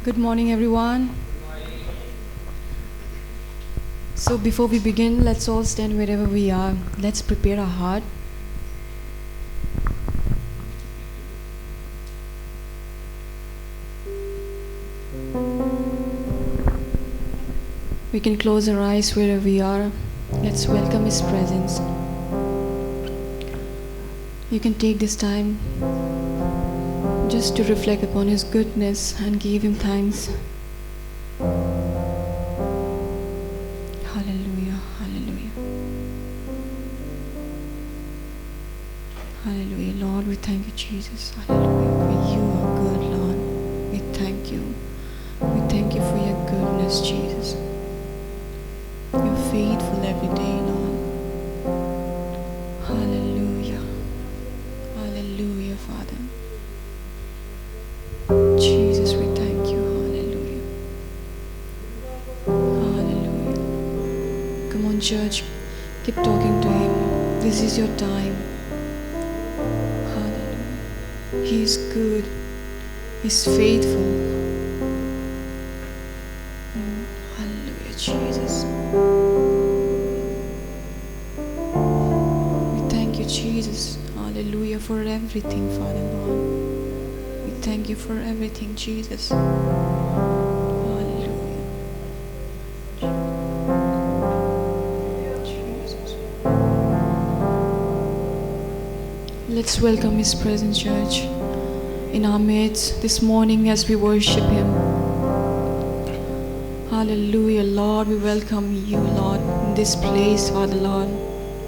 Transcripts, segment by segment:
Good morning, everyone. So, before we begin, let's all stand wherever we are. Let's prepare our heart. We can close our eyes wherever we are. Let's welcome His presence. You can take this time just to reflect upon His goodness and give Him thanks. Hallelujah, hallelujah. Hallelujah. Lord, we thank you, Jesus. Hallelujah. For you are good, Lord. We thank you. We thank you for your goodness, Jesus. You're faithful every day, Lord. Hallelujah. Hallelujah, Father. Jesus, we thank you. Hallelujah. Hallelujah. Come on, church. Keep talking to Him. This is your time. Hallelujah. He is good. He's faithful. Hallelujah, Jesus. We thank you, Jesus. Hallelujah, for everything, Father, Lord. We thank you for everything, Jesus. Hallelujah. Jesus. Let's welcome His presence, church, in our midst this morning as we worship Him. Hallelujah, Lord, we welcome you, Lord, in this place, Father, Lord.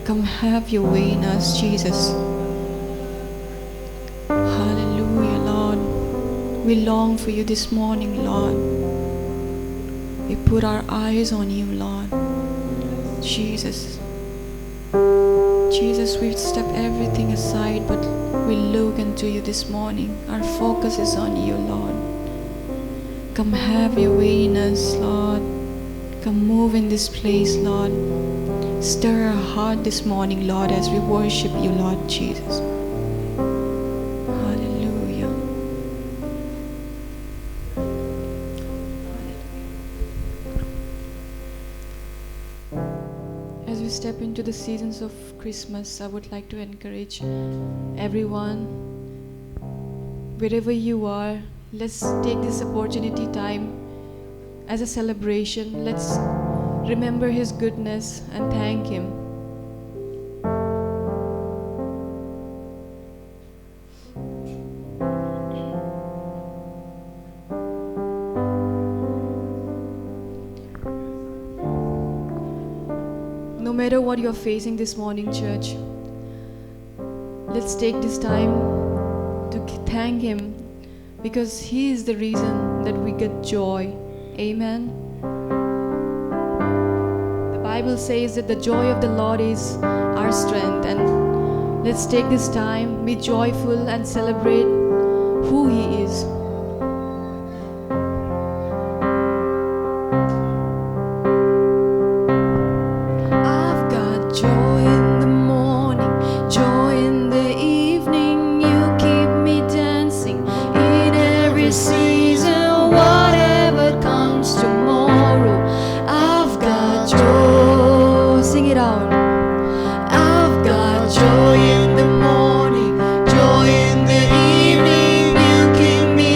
Come have your way in us, Jesus. Hallelujah, Lord. We long for you this morning, Lord. We put our eyes on you, Lord. Jesus. Jesus, we step everything aside, but we look into you this morning. Our focus is on you, Lord. Come have your way in us, Lord. Come move in this place, Lord. Stir our heart this morning, Lord, as we worship you, Lord Jesus. Hallelujah. As we step into the seasons of Christmas, I would like to encourage everyone, wherever you are, let's take this opportunity time as a celebration. Let's remember His goodness and thank Him. No matter what you're facing this morning, church, let's take this time to thank Him, because He is the reason that we get joy. Amen. The Bible says that the joy of the Lord is our strength, and let's take this time, be joyful and celebrate who He is. I've got joy in the morning, joy in the evening. You keep me dancing in every season, whatever comes tomorrow. I've got joy. Sing it out. I've got joy in the morning, joy in the evening. You keep me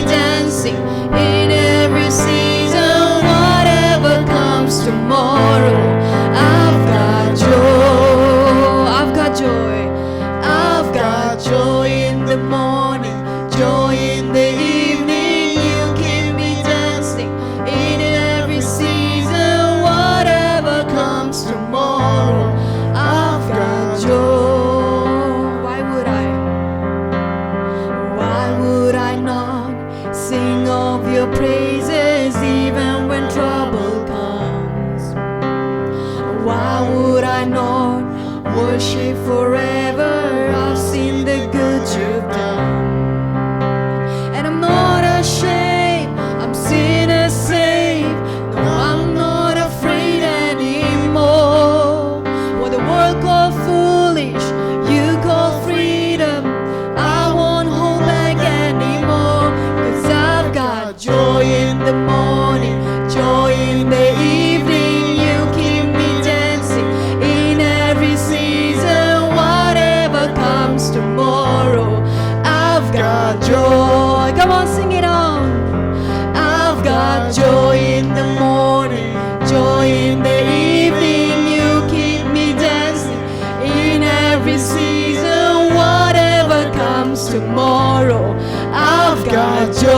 tomorrow. I've got joy.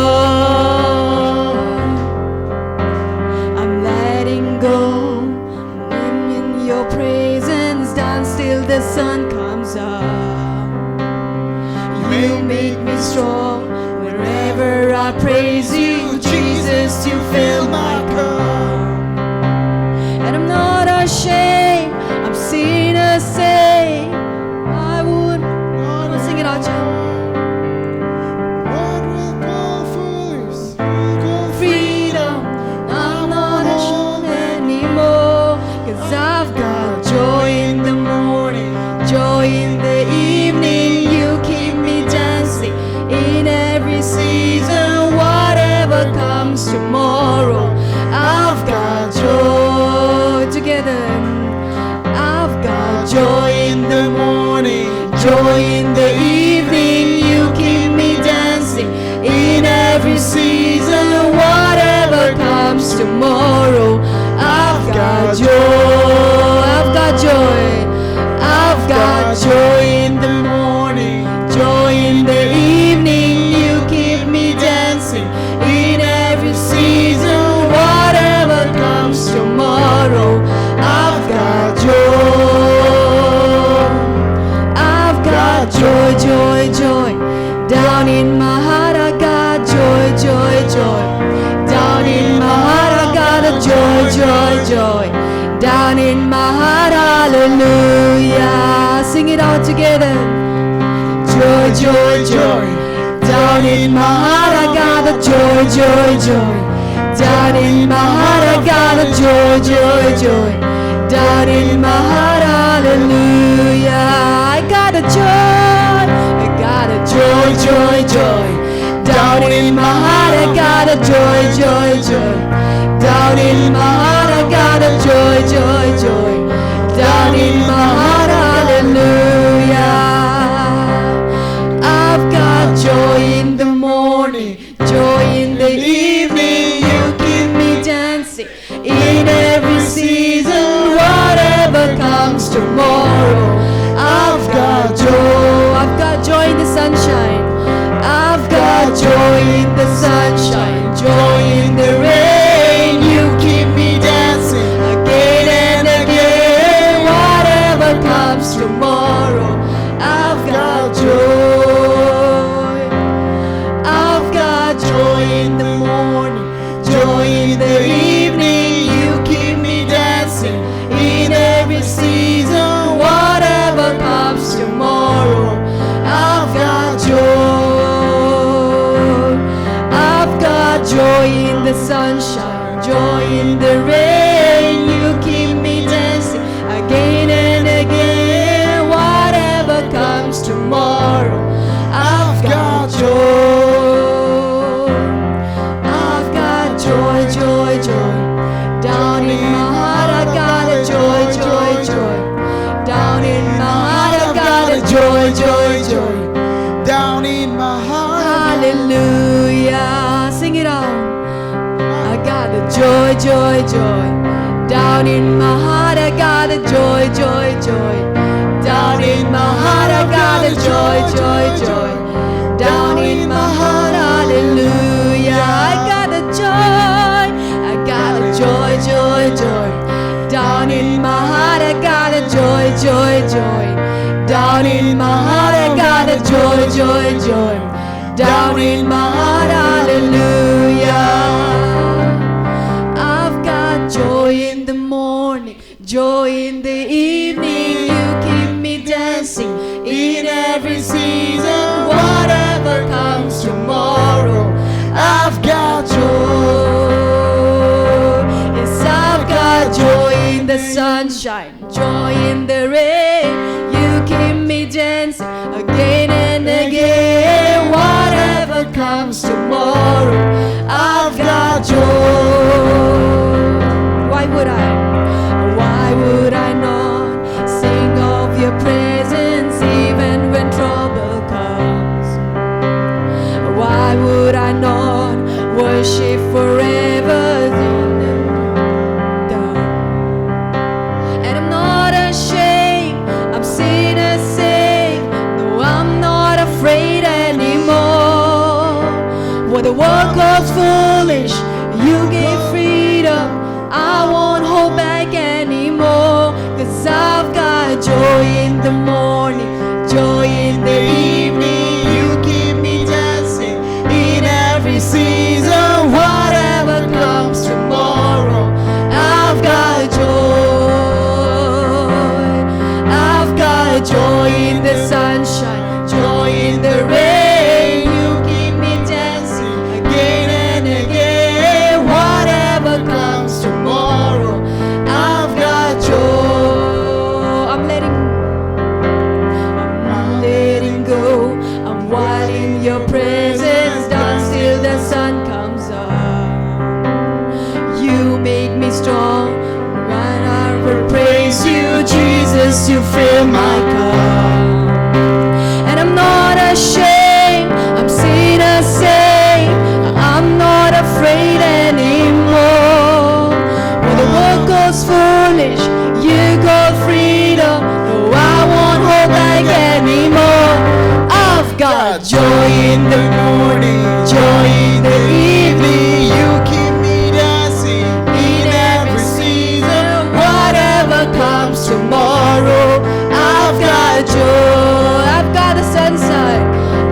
I'm letting go. I'm in your presence, dance till the sun comes up. You make me strong wherever I praise you, Jesus. You fill my cup, and I'm not ashamed. I'm seen a say. I would not sing it out, child. What will call for this? Call Freedom. I'm not ashamed anymore, 'cause I've got joy in the morning, joy in the evening. You keep me dancing in every season. Whatever comes tomorrow, I've got joy. Together, I've got joy in the morning, joy in the evening. You keep me dancing in every season. Whatever comes tomorrow, I've got joy. I've got joy. I've got joy in the morning, joy in the evening. You keep me dancing in every season. Whatever comes tomorrow, I've got joy. I've got joy, joy, joy. Down in my heart, I got joy, joy, joy. Down in my heart, I got a joy, joy, joy. Down in my heart, hallelujah. Sing it all together. Joy, joy, joy. Down in my heart, I got a joy, joy, joy. Down in my heart, I got a joy, joy, joy. Down in my heart, hallelujah. I got a joy, I got a joy, joy, joy. Down in my heart, I got a joy, joy, joy. Down in my heart, I got a joy, joy, joy. Down in my heart, hallelujah. I've got joy in the morning, joy in the evening. You keep me dancing in every season. Whatever comes tomorrow, I've got joy. I've got joy in the sunshine. I've got joy in the sunshine, joy in the rain. You keep me dancing again and again. Whatever comes tomorrow, I've got joy. I've got joy in the morning, joy in the evening. You keep me dancing in every season. Whatever comes tomorrow, I've got joy. I've got joy in the sunshine, joy in the rain. You keep me dancing again and again. Whatever comes tomorrow, I've got joy. I've got joy, joy, joy. Down in my heart, I got a joy, joy, joy. Down in my heart, I got a joy, joy, joy. down in my heart. Hallelujah. Sing it out. I got a joy, joy, joy. Down in my heart, I got a joy, joy, joy. Down in my heart, I got a joy, joy, joy. Down in my heart, hallelujah. I got a joy. I got a joy, joy, joy. Down in my heart, I got a joy, joy, joy. Down in my heart, I got a joy, joy, joy. Down in my heart, hallelujah. I've got joy in the morning, joy in the evening. You keep me dancing in every season. Whatever comes tomorrow, I've got joy. Yes, I've got joy in the sunshine, joy in the rain. You keep me dancing again and again. Whatever comes tomorrow, I've got joy. Why would I? Why would I not sing of your presence even when trouble comes? Why would I not worship forever? And I'm not ashamed, I'm seen as saved. No, world goes foolish, you gave freedom. I won't hold back anymore, 'cause I've got joy in the morning, joy in the evening. You keep me dancing in every season. Whatever comes tomorrow, I've got joy. I've got joy in the sunshine, joy in the rain. You keep me dancing again and again. Whatever comes tomorrow, I've got joy. I'm letting go. I'm wild in your presence, dance till the sun comes up. You make me strong, and I will praise you, Jesus. You fill my cup, and I'm not ashamed. I'm seen as saved. I'm not afraid anymore. When the world goes foolish, you go freedom. No, I won't hold back anymore. I've got joy in the morning, joy in the evening. You keep me dancing in every season. Whatever comes tomorrow, I've got joy. I've got the sunshine,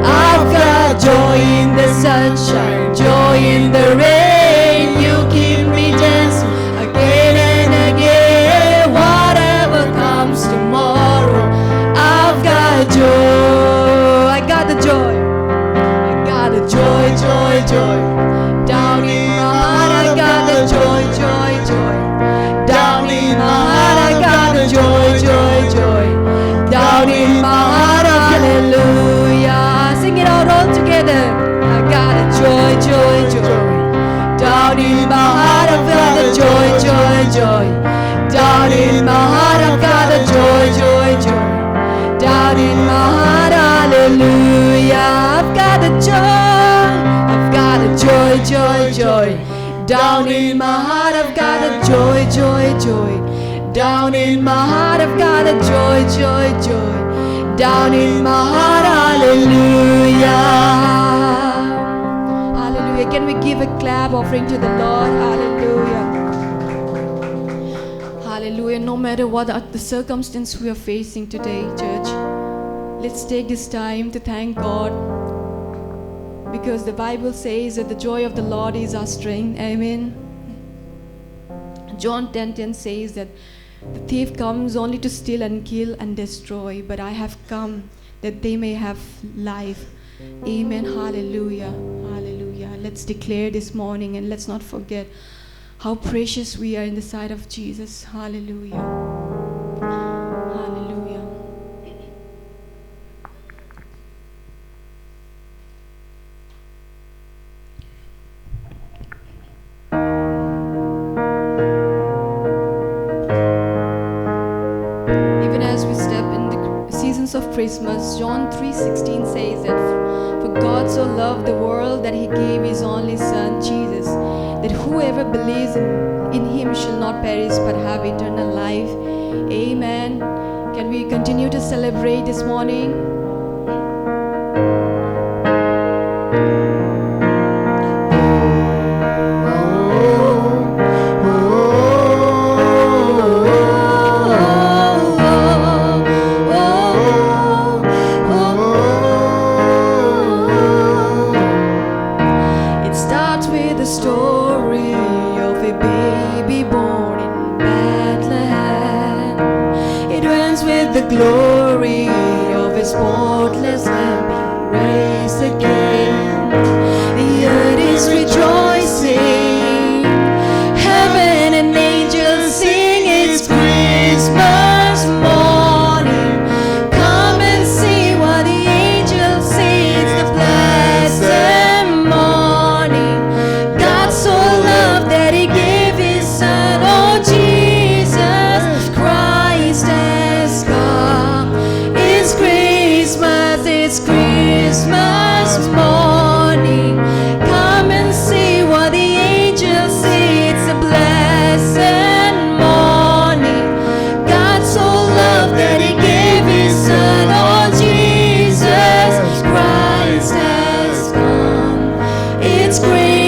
I've got joy in the sunshine, joy in the rain. You keep me dancing again and again. Whatever comes tomorrow, I've got joy. I got the joy. I got the joy, joy, joy. Down in my heart, I got the joy, joy, joy. Down in my heart, I got the joy, joy, joy. Down in my heart, hallelujah. Sing it out all together. I got a joy, joy, joy. Down in my heart, I've got the joy, joy, joy. Down in my heart, I've got the joy, joy, joy. Down in my heart, hallelujah. I've got the joy, I've got the joy, joy, joy. Down in my heart, I've got the joy, joy, joy. Down in my heart, I've got the joy, joy, joy. Down in my heart, hallelujah. Hallelujah. Can we give a clap offering to the Lord? Hallelujah. Hallelujah. No matter what the circumstance we are facing today, church, let's take this time to thank God, because the Bible says that the joy of the Lord is our strength. Amen. John 10:10 says that the thief comes only to steal and kill and destroy, but I have come that they may have life. Amen. Hallelujah. Hallelujah. Let's declare this morning, and let's not forget how precious we are in the sight of Jesus. Hallelujah. Hallelujah. Even as we step in the seasons of Christmas, John 3:16 says that for God so loved the world that he gave his only son Jesus, that whoever believes in him shall not perish but have eternal life. Amen. Can we continue to celebrate this morning? It starts with the story of a baby born in Bethlehem. It ends with the glory of a spotless lamb being raised again. The earth is rejoicing, heaven and angels sing, it's Christmas morning. Come and see what the angels say, it's the blessed morning. God so loved that he gave his son, oh Jesus Christ has come. It's Christmas morning. Come and see what the angels say, it's a blessed morning. God so loved that he gave his son, oh Jesus Christ has come. It's great.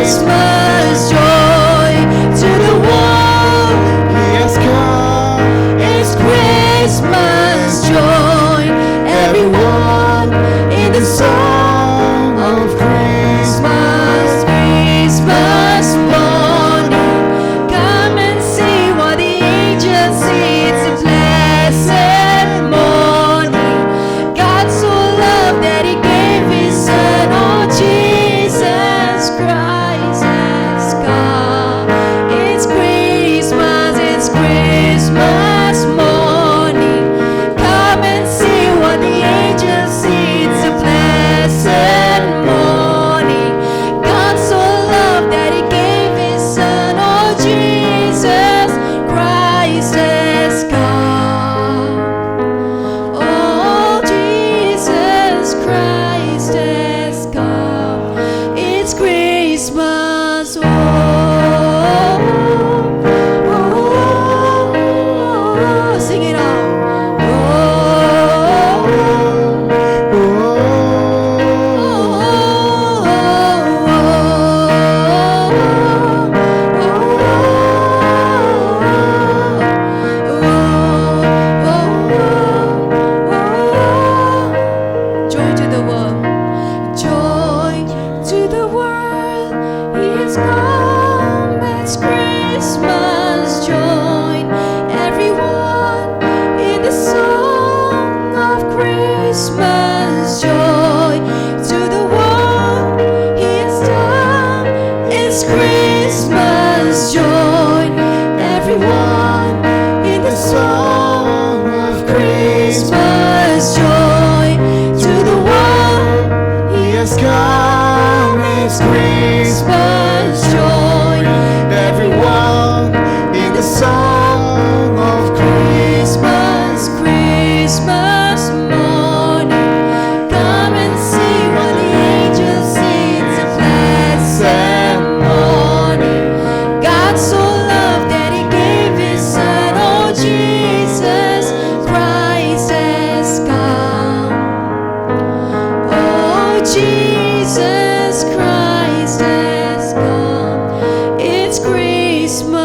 Christmas joy to the world. He has come. It's Christmas joy. Everyone in the song of Christmas, Christmas morning. Come and see what the angels see. It's a blessed morning. God so loved that He gave His Son. Oh, Jesus Christ has come. It's Christmas morning. Come and see what the angels see. It's a blessed morning. God so loved that He gave His Son. Oh, Jesus Christ has come. Oh, Jesus Christ has come. It's Christmas. Oh, sing it out. Joy to the world. Joy to the world. He has come. It's Christmas joy. Everyone in the song of Christmas joy to the world. He has done. It's Christmas joy. Everyone in the song of Christmas joy to the world. He has come. It's Christmas joy. Everyone in the song of Christmas, Christmas morning. Come and see what the angels see. It's a blessed morning. God so loved that He gave His Son. Oh, Jesus Christ has come. Oh, Jesus Christ has come. It's Christmas.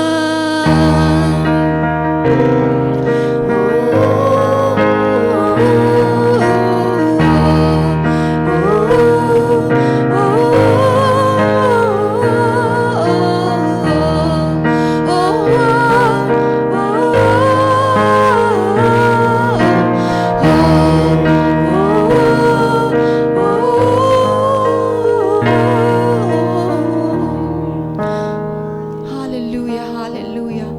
Hallelujah, hallelujah.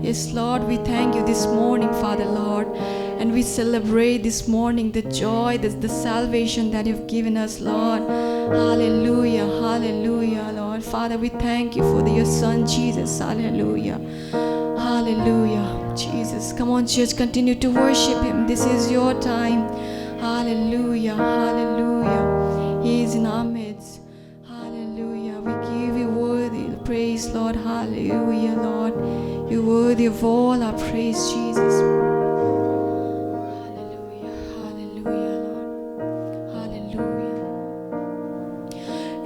Yes, Lord, we thank you this morning, Father Lord. And we celebrate this morning the joy, the salvation that you've given us, Lord. Hallelujah, hallelujah, Lord. Father, we thank you for your Son, Jesus. Hallelujah. Hallelujah, Jesus. Come on, church, continue to worship Him. This is your time. Hallelujah, hallelujah. He is in our midst. Hallelujah. We give you worthy praise, Lord. Hallelujah, Lord. You're worthy of all our praise, Jesus. Hallelujah, hallelujah, Lord. Hallelujah.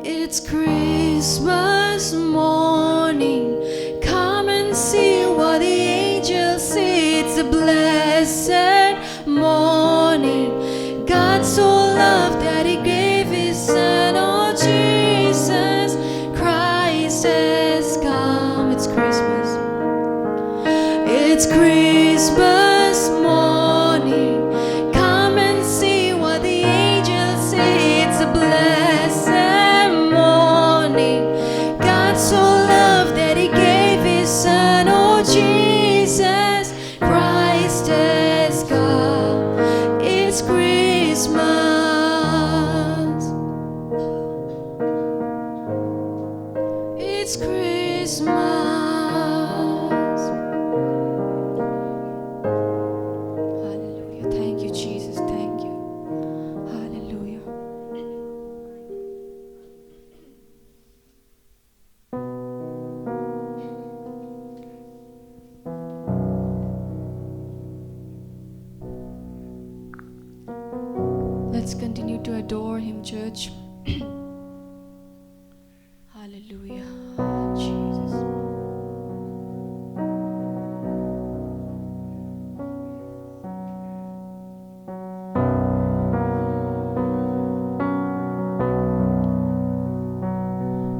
It's Christmas morning. Come and see what the angels see. It's a blessed morning. God so loved that He gave His Son. Oh, Jesus Christ has come. It's Christmas. It's Christmas morning. Come and see what the angels say. It's a blessed morning. God so loved that He gave His Son. Oh, Jesus Christ has come. It's Christmas. It's Christmas. Hallelujah. Thank you, Jesus. Thank you. Hallelujah. Let's continue to adore Him, church. Hallelujah. Hallelujah. Jesus.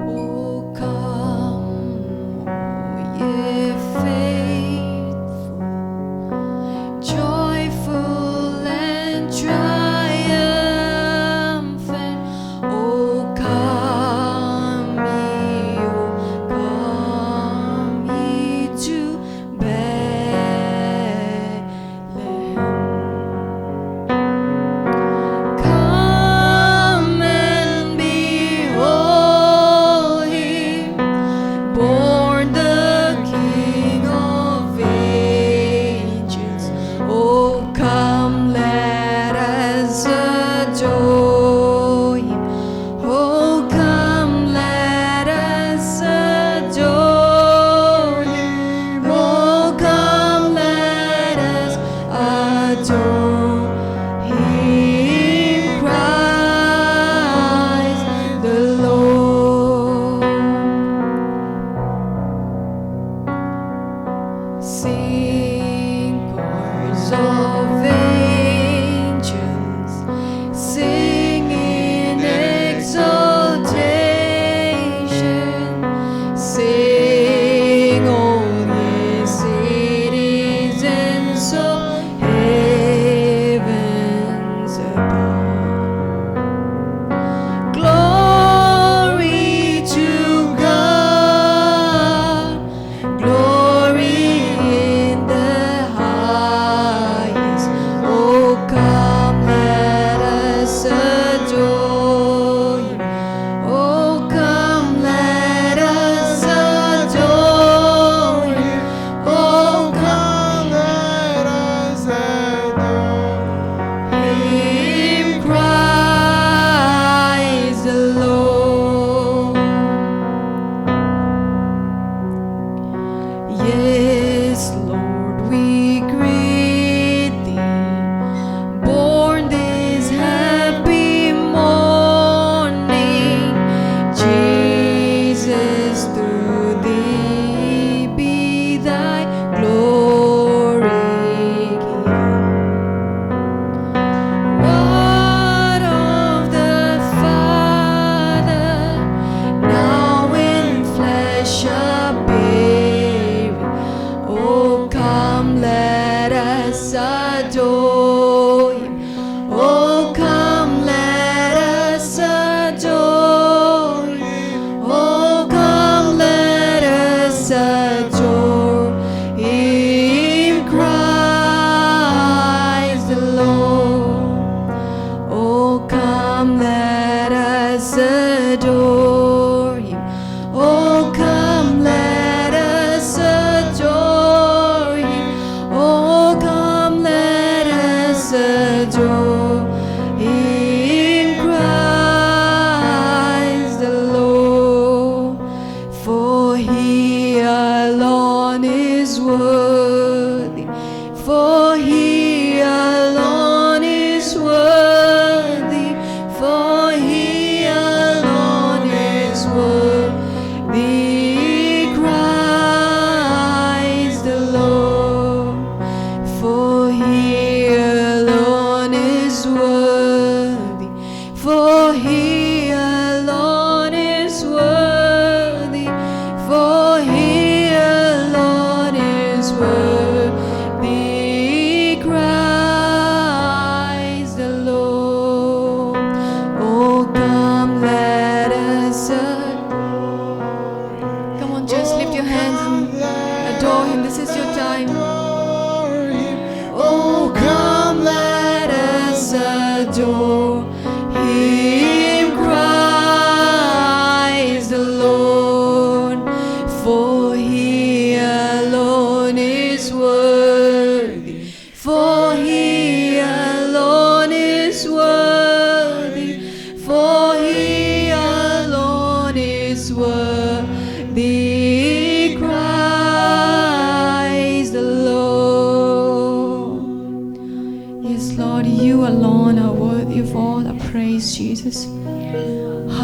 Oh, come, oh, ye faithful, joyful and triumphant. Oh, come ye to Bethlehem. Come and behold him, born the King of ages. Oh, come, let us adore him. Oh, come, let us adore him. Oh, come, let us adore him, Christ the Lord. Sing, chorus of angels, sing in exaltation. Sing, all ye citizens of heavens above. Glory to God, glory in the highest. Oh, come, let us adore him. Oh, come, let us adore him. Oh, come, let us adore him, Christ the Lord. Yes, Lord, we greet thee, born this happy morning. Jesus, through thee be thy glory given. What of the Father, now in flesh appearing? Oh, come, let us adore him. Oh, come, let us adore him. Oh, come, let us adore him, Christ the Lord. Oh, come, let us adore him. Oh, come, let us adore him. Oh, come, let us adore him, Christ the Lord. For he alone is worthy. For he alone is worthy. For he alone is worthy, Christ the Lord. For he alone is worthy. For he alone is worthy. For he alone is worthy, Christ the Lord. Oh, come, let us adore him. Come on, just lift your hands and adore him. This is your time. Oh, come, let us adore him, Christ the Lord. For he alone is worthy. For he alone is worthy. For he alone is worthy, Christ the Lord. Yes, Lord, you alone are worthy of all our praise, Jesus.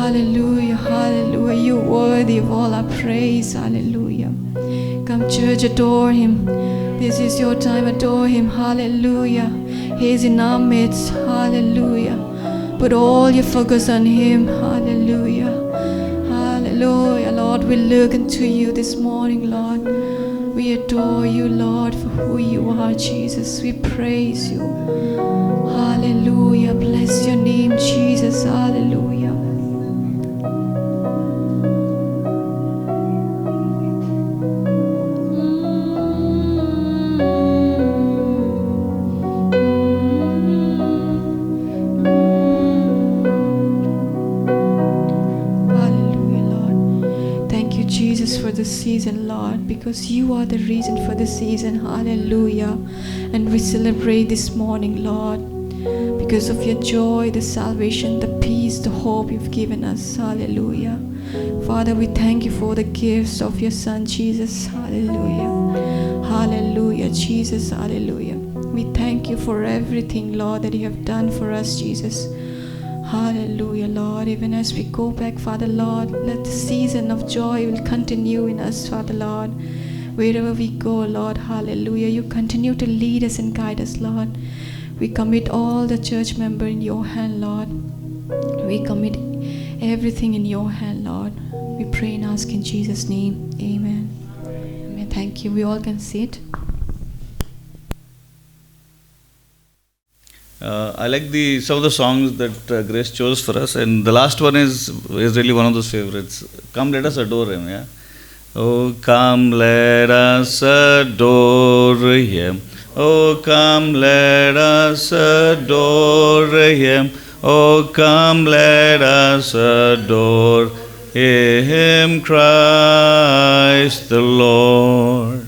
Hallelujah, hallelujah. You're worthy of all our praise. Hallelujah. Come, church, adore Him. This is your time, adore Him. Hallelujah. He is in our midst. Hallelujah. Put all your focus on Him. Hallelujah. Hallelujah. Lord, we look unto you this morning, Lord. We adore you, Lord, for who you are, Jesus. We praise you. Hallelujah. Bless your name, Jesus. Hallelujah. The season, Lord, because you are the reason for the season. Hallelujah. And we celebrate this morning, Lord, because of your joy, the salvation, the peace, the hope you've given us. Hallelujah. Father, we thank you for the gifts of your Son, Jesus. Hallelujah. Hallelujah, Jesus. Hallelujah. We thank you for everything, Lord, that you have done for us, Jesus. Hallelujah, Lord. Even as we go back, Father, Lord, let the season of joy will continue in us, Father, Lord. Wherever we go, Lord, hallelujah, you continue to lead us and guide us, Lord. We commit all the church members in your hand, Lord. We commit everything in your hand, Lord. We pray and ask in Jesus' name. Amen. Amen. Thank you. We all can sit. I like some of the songs that Grace chose for us, and the last one is really one of those favorites. Come, let us adore Him. Yeah. Oh, come, let us adore Him. Oh, come, let us adore Him. Oh, come, let us adore Him, Christ the Lord.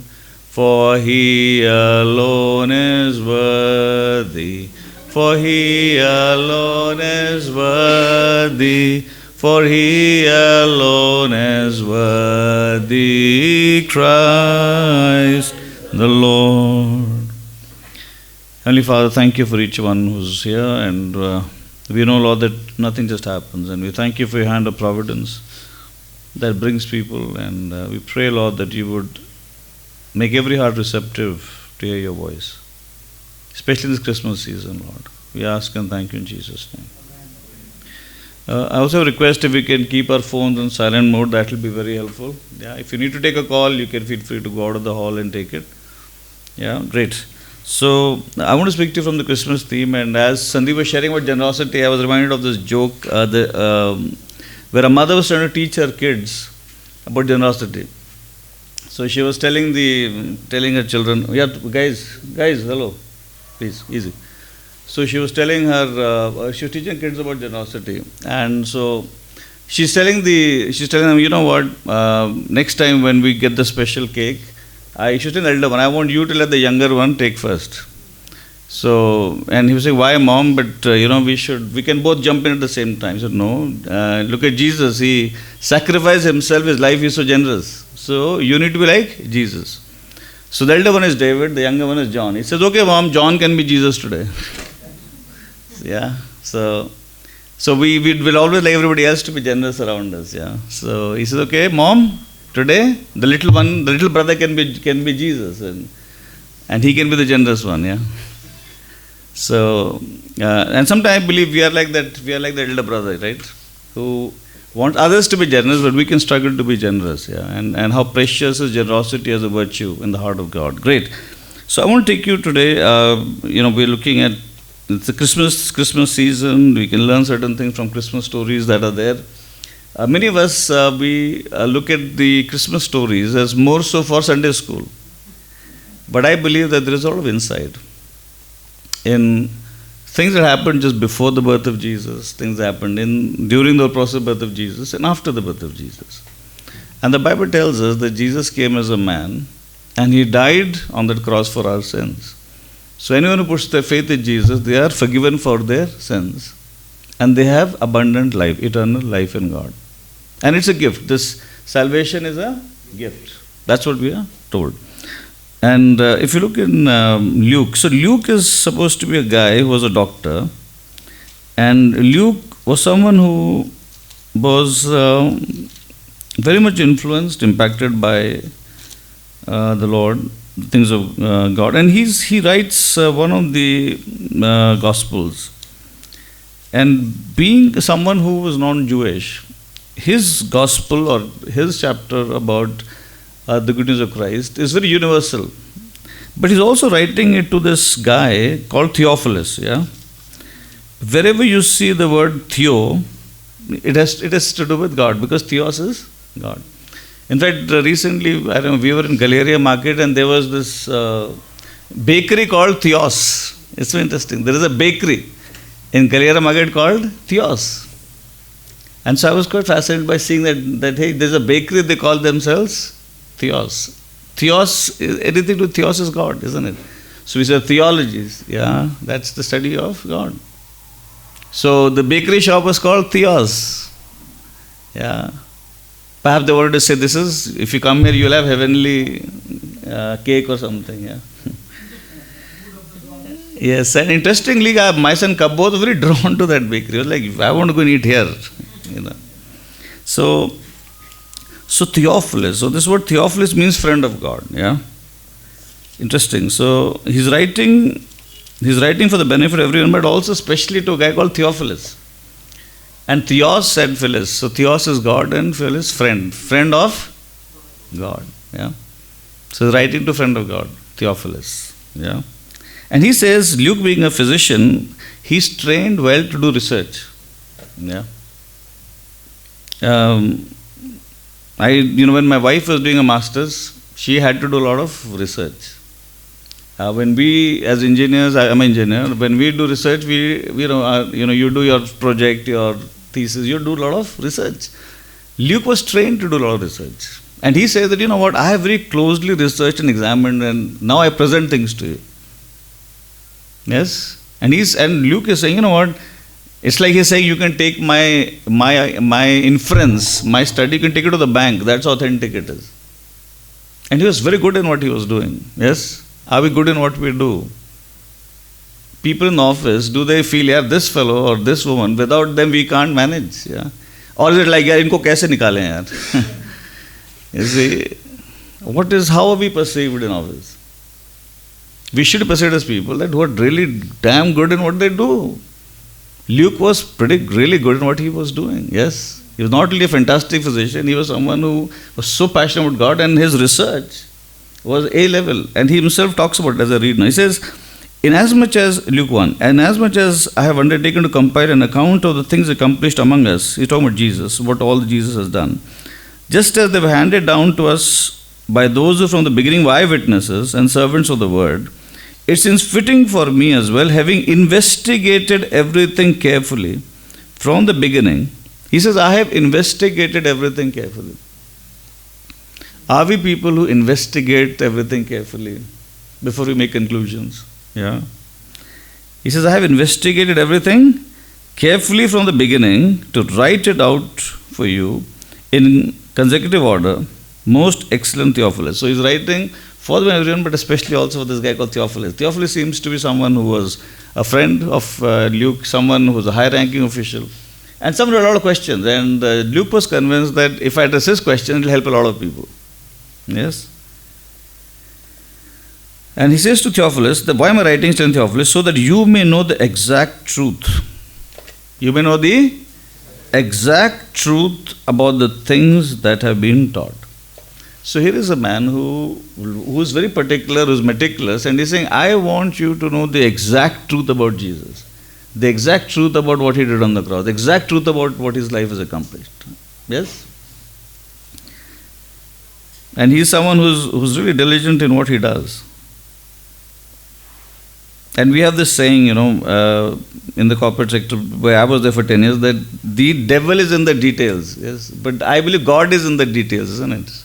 For He alone is worthy. For He alone is worthy, for He alone is worthy, Christ the Lord. Heavenly Father, thank you for each one who's here, and we know, Lord, that nothing just happens, and we thank you for your hand of providence that brings people, and we pray, Lord, that you would make every heart receptive to hear your voice. Especially this Christmas season, Lord. We ask and thank you in Jesus' name. I also request if we can keep our phones on silent mode, that will be very helpful. Yeah, if you need to take a call, you can feel free to go out of the hall and take it. Yeah, great. So, I want to speak to you from the Christmas theme, and as Sandeep was sharing about generosity, I was reminded of this joke where a mother was trying to teach her kids about generosity. So she was telling her children, yeah, guys, hello. Please, easy. So she was telling she was teaching kids about generosity, and so she's telling them, you know what? Next time when we get the special cake, I should tell the elder one, I want you to let the younger one take first. So, and he was saying, why, Mom? But we can both jump in at the same time. He said, no. Look at Jesus. He sacrificed himself. His life is so generous. So you need to be like Jesus. So the elder one is David, the younger one is John. He says, okay, Mom, John can be Jesus today. Yeah. So we will always like everybody else to be generous around us. Yeah. So he says, okay, Mom, today the little brother can be Jesus, and he can be the generous one. Yeah. So and sometimes I believe we are like that. We are like the elder brother, right? Who want others to be generous, but we can struggle to be generous. Yeah, and how precious is generosity as a virtue in the heart of God. Great. So I want to take you today. We're looking at the Christmas season. We can learn certain things from Christmas stories that are there. Many of us we look at the Christmas stories as more so for Sunday school, but I believe that there is a lot of insight in things that happened just before the birth of Jesus, things that happened during the process of birth of Jesus, and after the birth of Jesus. And the Bible tells us that Jesus came as a man, and He died on that cross for our sins. So anyone who puts their faith in Jesus, they are forgiven for their sins, and they have abundant life, eternal life in God. And it's a gift. This salvation is a gift. That's what we are told. And if you look in Luke, so Luke is supposed to be a guy who was a doctor, and Luke was someone who was very much influenced, impacted by the Lord, the things of God. And he writes one of the Gospels. And being someone who was non-Jewish, his Gospel or his chapter about the good news of Christ is very universal. But he's also writing it to this guy called Theophilus. Yeah, wherever you see the word Theo, it has to do with God, because Theos is God. In fact, recently, I don't know, we were in Galleria Market and there was this bakery called Theos. It's so interesting. There is a bakery in Galleria Market called Theos. And so I was quite fascinated by seeing that hey, there's a bakery, they call themselves Theos. Theos, anything to Theos is God, isn't it? So we say theologies, yeah, that's the study of God. So the bakery shop was called Theos. Yeah. Perhaps they wanted to say, this is, if you come here, you'll have heavenly cake or something, yeah. Yes, and interestingly, my son Kabbo was very drawn to that bakery. He was like, I want to go and eat here, you know. So Theophilus. So this word Theophilus means friend of God. Yeah, interesting. So he's writing for the benefit of everyone, but also especially to a guy called Theophilus. And Theos said Philus. So Theos is God and Philus friend of God. Yeah. So he's writing to friend of God, Theophilus. Yeah. And he says, Luke being a physician, he's trained well to do research. Yeah. When my wife was doing a master's, she had to do a lot of research. When we, as engineers, I am an engineer, when we do research, you do your project, your thesis, you do a lot of research. Luke was trained to do a lot of research. And he says that, you know what, I have very closely researched and examined, and now I present things to you. Yes? And Luke is saying, you know what, it's like he's saying, you can take my inference, my study, you can take it to the bank. That's how authentic it is. And he was very good in what he was doing. Yes? Are we good in what we do? People in the office, do they feel, yeah, this fellow or this woman, without them we can't manage? Yeah? Or is it like, yeah, inko kaise nikale yaar? You see, how are we perceived in office? We should be perceived as people that who are really damn good in what they do. Luke was really good in what he was doing. Yes, he was not only a fantastic physician, he was someone who was so passionate about God, and his research was A-level. And he himself talks about it as I read now. He says, inasmuch as, Luke 1, inasmuch as I have undertaken to compile an account of the things accomplished among us, he's talking about Jesus, what all Jesus has done, just as they were handed down to us by those who from the beginning were eyewitnesses and servants of the word, it seems fitting for me as well, having investigated everything carefully from the beginning. He says, I have investigated everything carefully. Are we people who investigate everything carefully before we make conclusions? Yeah. He says, I have investigated everything carefully from the beginning to write it out for you in consecutive order, most excellent Theophilus. So he's writing for the everyone, but especially also for this guy called Theophilus. Theophilus seems to be someone who was a friend of Luke, someone who was a high-ranking official, and someone had a lot of questions. And Luke was convinced that if I address his question, it will help a lot of people. Yes? And he says to Theophilus, why am I writing to Theophilus? So that you may know the exact truth. You may know the exact truth about the things that have been taught. So here is a man who is very particular, who is meticulous, and he's saying, I want you to know the exact truth about Jesus, the exact truth about what he did on the cross, the exact truth about what his life has accomplished. Yes? And he's someone who's really diligent in what he does. And we have this saying, in the corporate sector, where I was there for 10 years, that the devil is in the details. Yes, but I believe God is in the details, isn't it?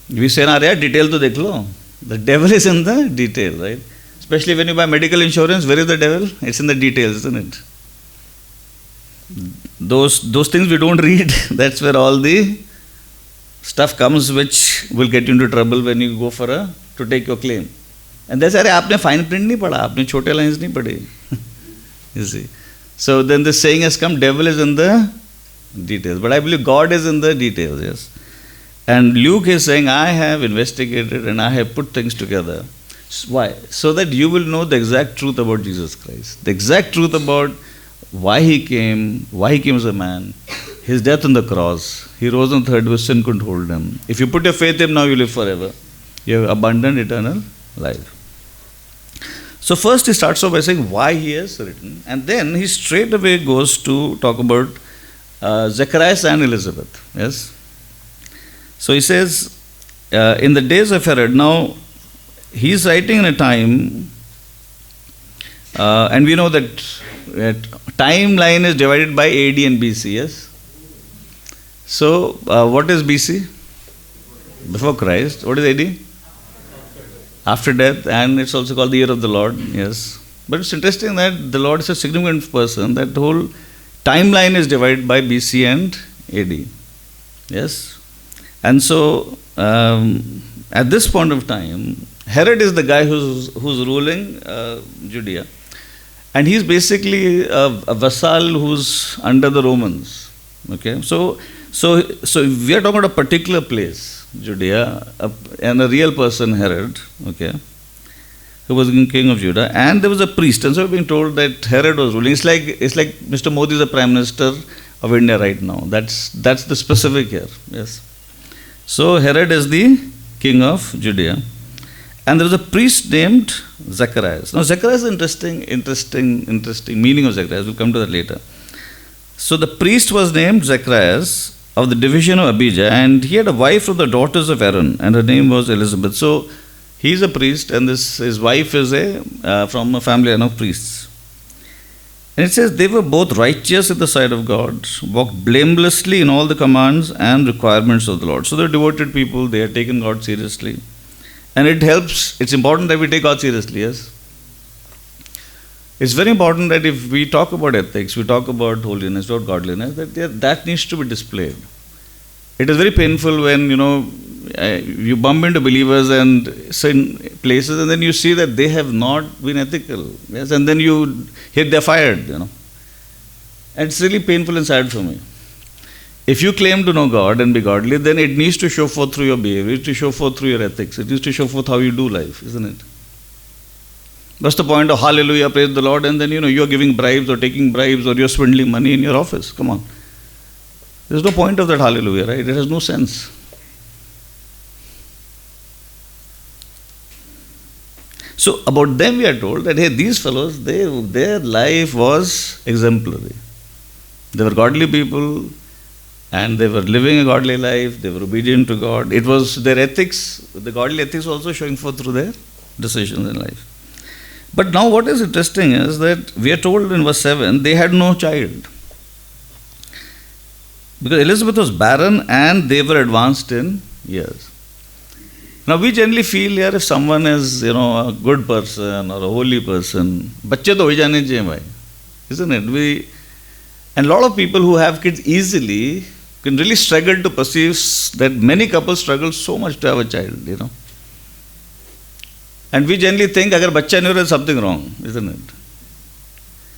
We say, detail to dekh lo. The devil is in the detail, right? Especially when you buy medical insurance, where is the devil? It's in the details, isn't it? Those things we don't read, that's where all the stuff comes which will get you into trouble when you go to take your claim. And they say, aapne fine print nahi pada, aapne chote lines nahi pade. You see. So then the saying has come, devil is in the details. But I believe God is in the details, yes. And Luke is saying, I have investigated and I have put things together. Why? So that you will know the exact truth about Jesus Christ. The exact truth about why He came as a man, His death on the cross. He rose on the third day, sin couldn't hold Him. If you put your faith in Him, now you live forever. You have abundant eternal life. So first he starts off by saying why he has written, and then he straight away goes to talk about Zacharias and Elizabeth. Yes. So he says, in the days of Herod, now he is writing in a time, and we know that timeline is divided by AD and BC. Yes. So what is BC? Before Christ. What is AD? After death, and it's also called the year of the Lord. Yes. But it's interesting that the Lord is a significant person. That whole timeline is divided by BC and AD. Yes. And so at this point of time, Herod is the guy who's ruling Judea, and he's basically a vassal who's under the Romans. Okay. So we are talking about a particular place, Judea, and a real person, Herod, okay, who was king of Judah, and there was a priest, and so we're being told that Herod was ruling. It's like Mr. Modi is the Prime Minister of India right now. That's the specific here. Yes. So Herod is the king of Judea, and there was a priest named Zacharias. Now Zacharias is interesting meaning of Zacharias. We'll come to that later. So the priest was named Zacharias of the division of Abijah, and he had a wife of the daughters of Aaron, and her name was Elizabeth. So he's a priest, and his wife is from a family of priests. And it says they were both righteous in the sight of God, walked blamelessly in all the commands and requirements of the Lord. So they're devoted people, they have taken God seriously. And it helps, it's important that we take God seriously, yes. It's very important that if we talk about ethics, we talk about holiness, about godliness, that needs to be displayed. It is very painful when, you bump into believers and certain places, and then you see that they have not been ethical. Yes, and then you hear they're fired, And it's really painful and sad for me. If you claim to know God and be godly, then it needs to show forth through your behavior, it needs to show forth through your ethics, it needs to show forth how you do life, isn't it? What's the point of hallelujah, praise the Lord, and then you're giving bribes or taking bribes or you're swindling money in your office? Come on. There's no point of that hallelujah, right? It has no sense. So about them we are told that, hey, these fellows, their life was exemplary. They were godly people, and they were living a godly life, they were obedient to God. It was their ethics, the godly ethics also showing forth through their decisions in life. But now what is interesting is that we are told in verse 7, they had no child. Because Elizabeth was barren and they were advanced in years. Now we generally feel here if someone is, a good person or a holy person, bacche to ho jane chahiye bhai. Isn't it? And a lot of people who have kids easily can really struggle to perceive that many couples struggle so much to have a child, And we generally think, agar bachcha nahi ho raha, there's something wrong, isn't it?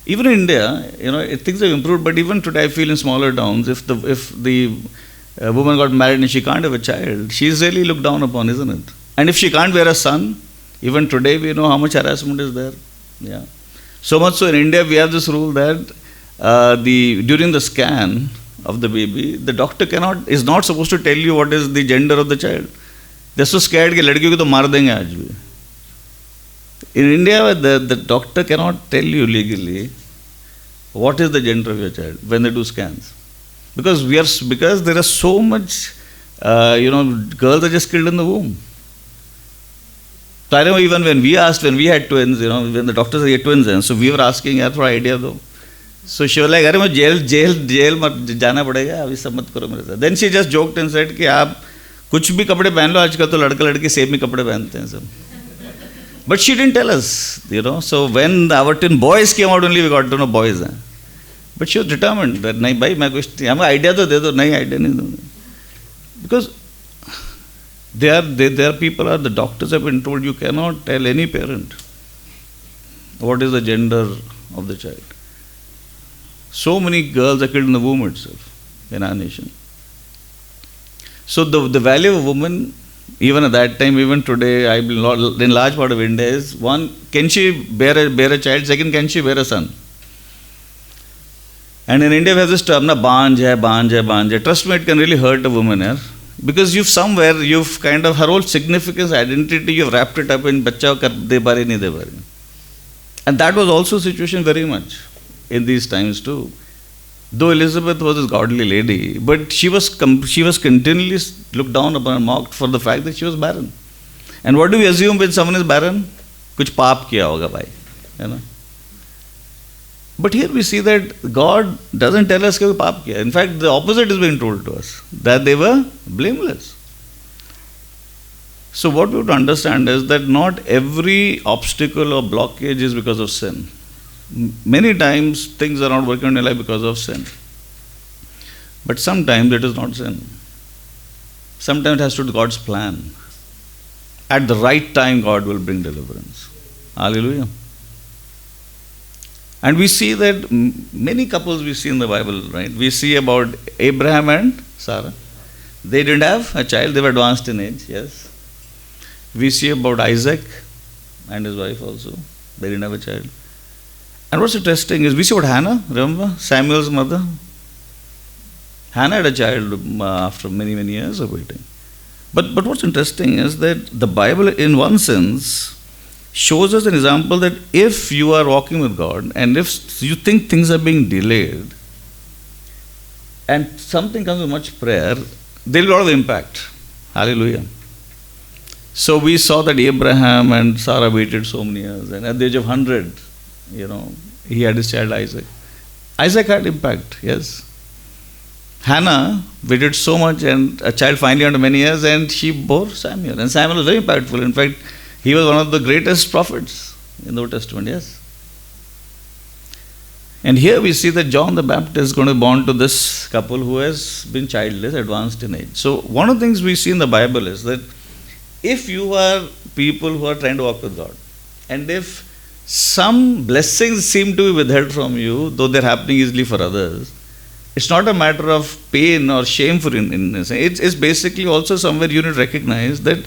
Even in India, things have improved, but even today I feel in smaller towns, if the woman got married and she can't have a child, she's really looked down upon, isn't it? And if she can't bear a son, even today we know how much harassment is there. Yeah. So much so in India we have this rule that during the scan of the baby, the doctor is not supposed to tell you what is the gender of the child. They're so scared that ladkiyon ko to maar denge aaj bhi. In India, the doctor cannot tell you legally what is the gender of your child when they do scans. Because there are so much, girls are just killed in the womb. So I know even when we had twins, when the doctor said twins, so we were asking her for idea though. So she was like, "Arey, jail mat jana padega, abhi sab mat karo mere sath." Then she just joked and said कि आप कुछ भी कपड़े पहन लो, आजकल तो लड़का लड़की सेम ही कपड़े पहनते हैं सब. But she didn't tell us, So when our twin boys came out, only we got to know boys. But she was determined that nahi bhai, मैं कुछ हमें idea तो दे दो, नहीं idea नहीं दो. Because the doctors have been told you cannot tell any parent what is the gender of the child. So many girls are killed in the womb itself. in our nation. So the value of a woman, even at that time, even today, I believe in large part of India is one, can she bear a child? Second, can she bear a son? And in India we have this term, na banj hai. Trust me, it can really hurt a woman here. Because you've kind of her whole significance, identity, you've wrapped it up in bachcha kar de bare nahi de bare. And that was also the situation very much in these times too. Though Elizabeth was a godly lady, but she was continually looked down upon and mocked for the fact that she was barren. And what do we assume when someone is barren? Kuch paap kiya hoga bhai, you know. But here we see that God doesn't tell us that paap kiya. In fact, the opposite is being told to us, that they were blameless. So what we have to understand is that not every obstacle or blockage is because of sin. Many times things are not working in your life because of sin. But sometimes it is not sin. Sometimes it has to do with God's plan. At the right time, God will bring deliverance. Hallelujah. And we see that many couples we see in the Bible, right? We see about Abraham and Sarah. They didn't have a child, they were advanced in age, yes. We see about Isaac and his wife also. They didn't have a child. And what's interesting is we see about Hannah, remember? Samuel's mother. Hannah had a child after many, many years of waiting. But what's interesting is that the Bible, in one sense, shows us an example that if you are walking with God and if you think things are being delayed and something comes with much prayer, there will be a lot of impact. Hallelujah. So we saw that Abraham and Sarah waited so many years, and at the age of 100, he had his child Isaac. Isaac had impact, yes. Hannah waited so much, and a child finally after many years, and she bore Samuel. And Samuel was very impactful. In fact, he was one of the greatest prophets in the Old Testament, yes. And here we see that John the Baptist is going to be born to this couple who has been childless, advanced in age. So one of the things we see in the Bible is that if you are people who are trying to walk with God, and if some blessings seem to be withheld from you, though they're happening easily for others, it's not a matter of pain or shame for innocence. It's basically also somewhere you need to recognize that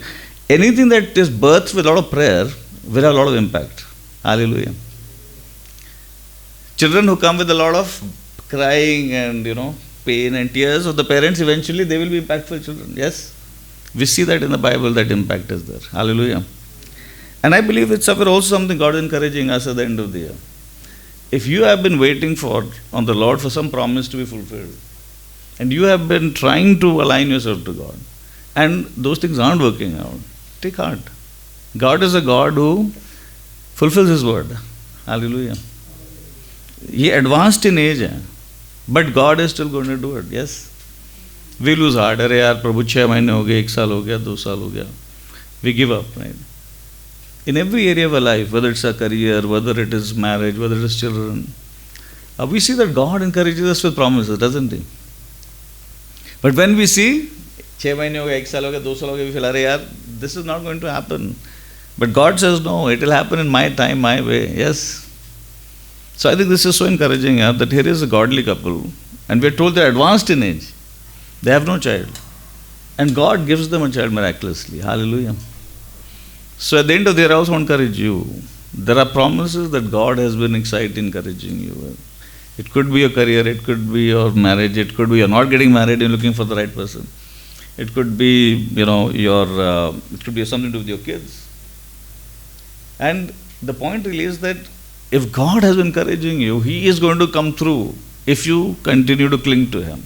anything that is birthed with a lot of prayer will have a lot of impact. Hallelujah. Children who come with a lot of crying and pain and tears of the parents, eventually they will be impactful children. Yes? We see that in the Bible, that impact is there. Hallelujah. And I believe it's also something God is encouraging us at the end of the year. If you have been waiting on the Lord for some promise to be fulfilled, and you have been trying to align yourself to God, and those things aren't working out, take heart. God is a God who fulfills His word. Hallelujah. He advanced in age, but God is still going to do it. Yes. We lose heart. Arey yaar, Prabhu 6 mahine ho gaye, 1 saal ho gaya, 2 saal ho gaya. We give up, right? In every area of our life, whether it's a career, whether it is marriage, whether it is children, we see that God encourages us with promises, doesn't He? But when we see 6 mahine ho gaya, 1 saal ho gaya, 2 saal ho gaya, we feel, arey yaar, this is not going to happen. But God says, no, it will happen in my time, my way. Yes. So I think this is so encouraging that here is a godly couple, and we are told they are advanced in age. They have no child. And God gives them a child miraculously. Hallelujah. So at the end of the year, I also want to encourage you. There are promises that God has been excited encouraging you. It could be your career, it could be your marriage, it could be you're not getting married, you're looking for the right person. It could be, it could be something to do with your kids. And the point really is that if God has been encouraging you, He is going to come through if you continue to cling to Him.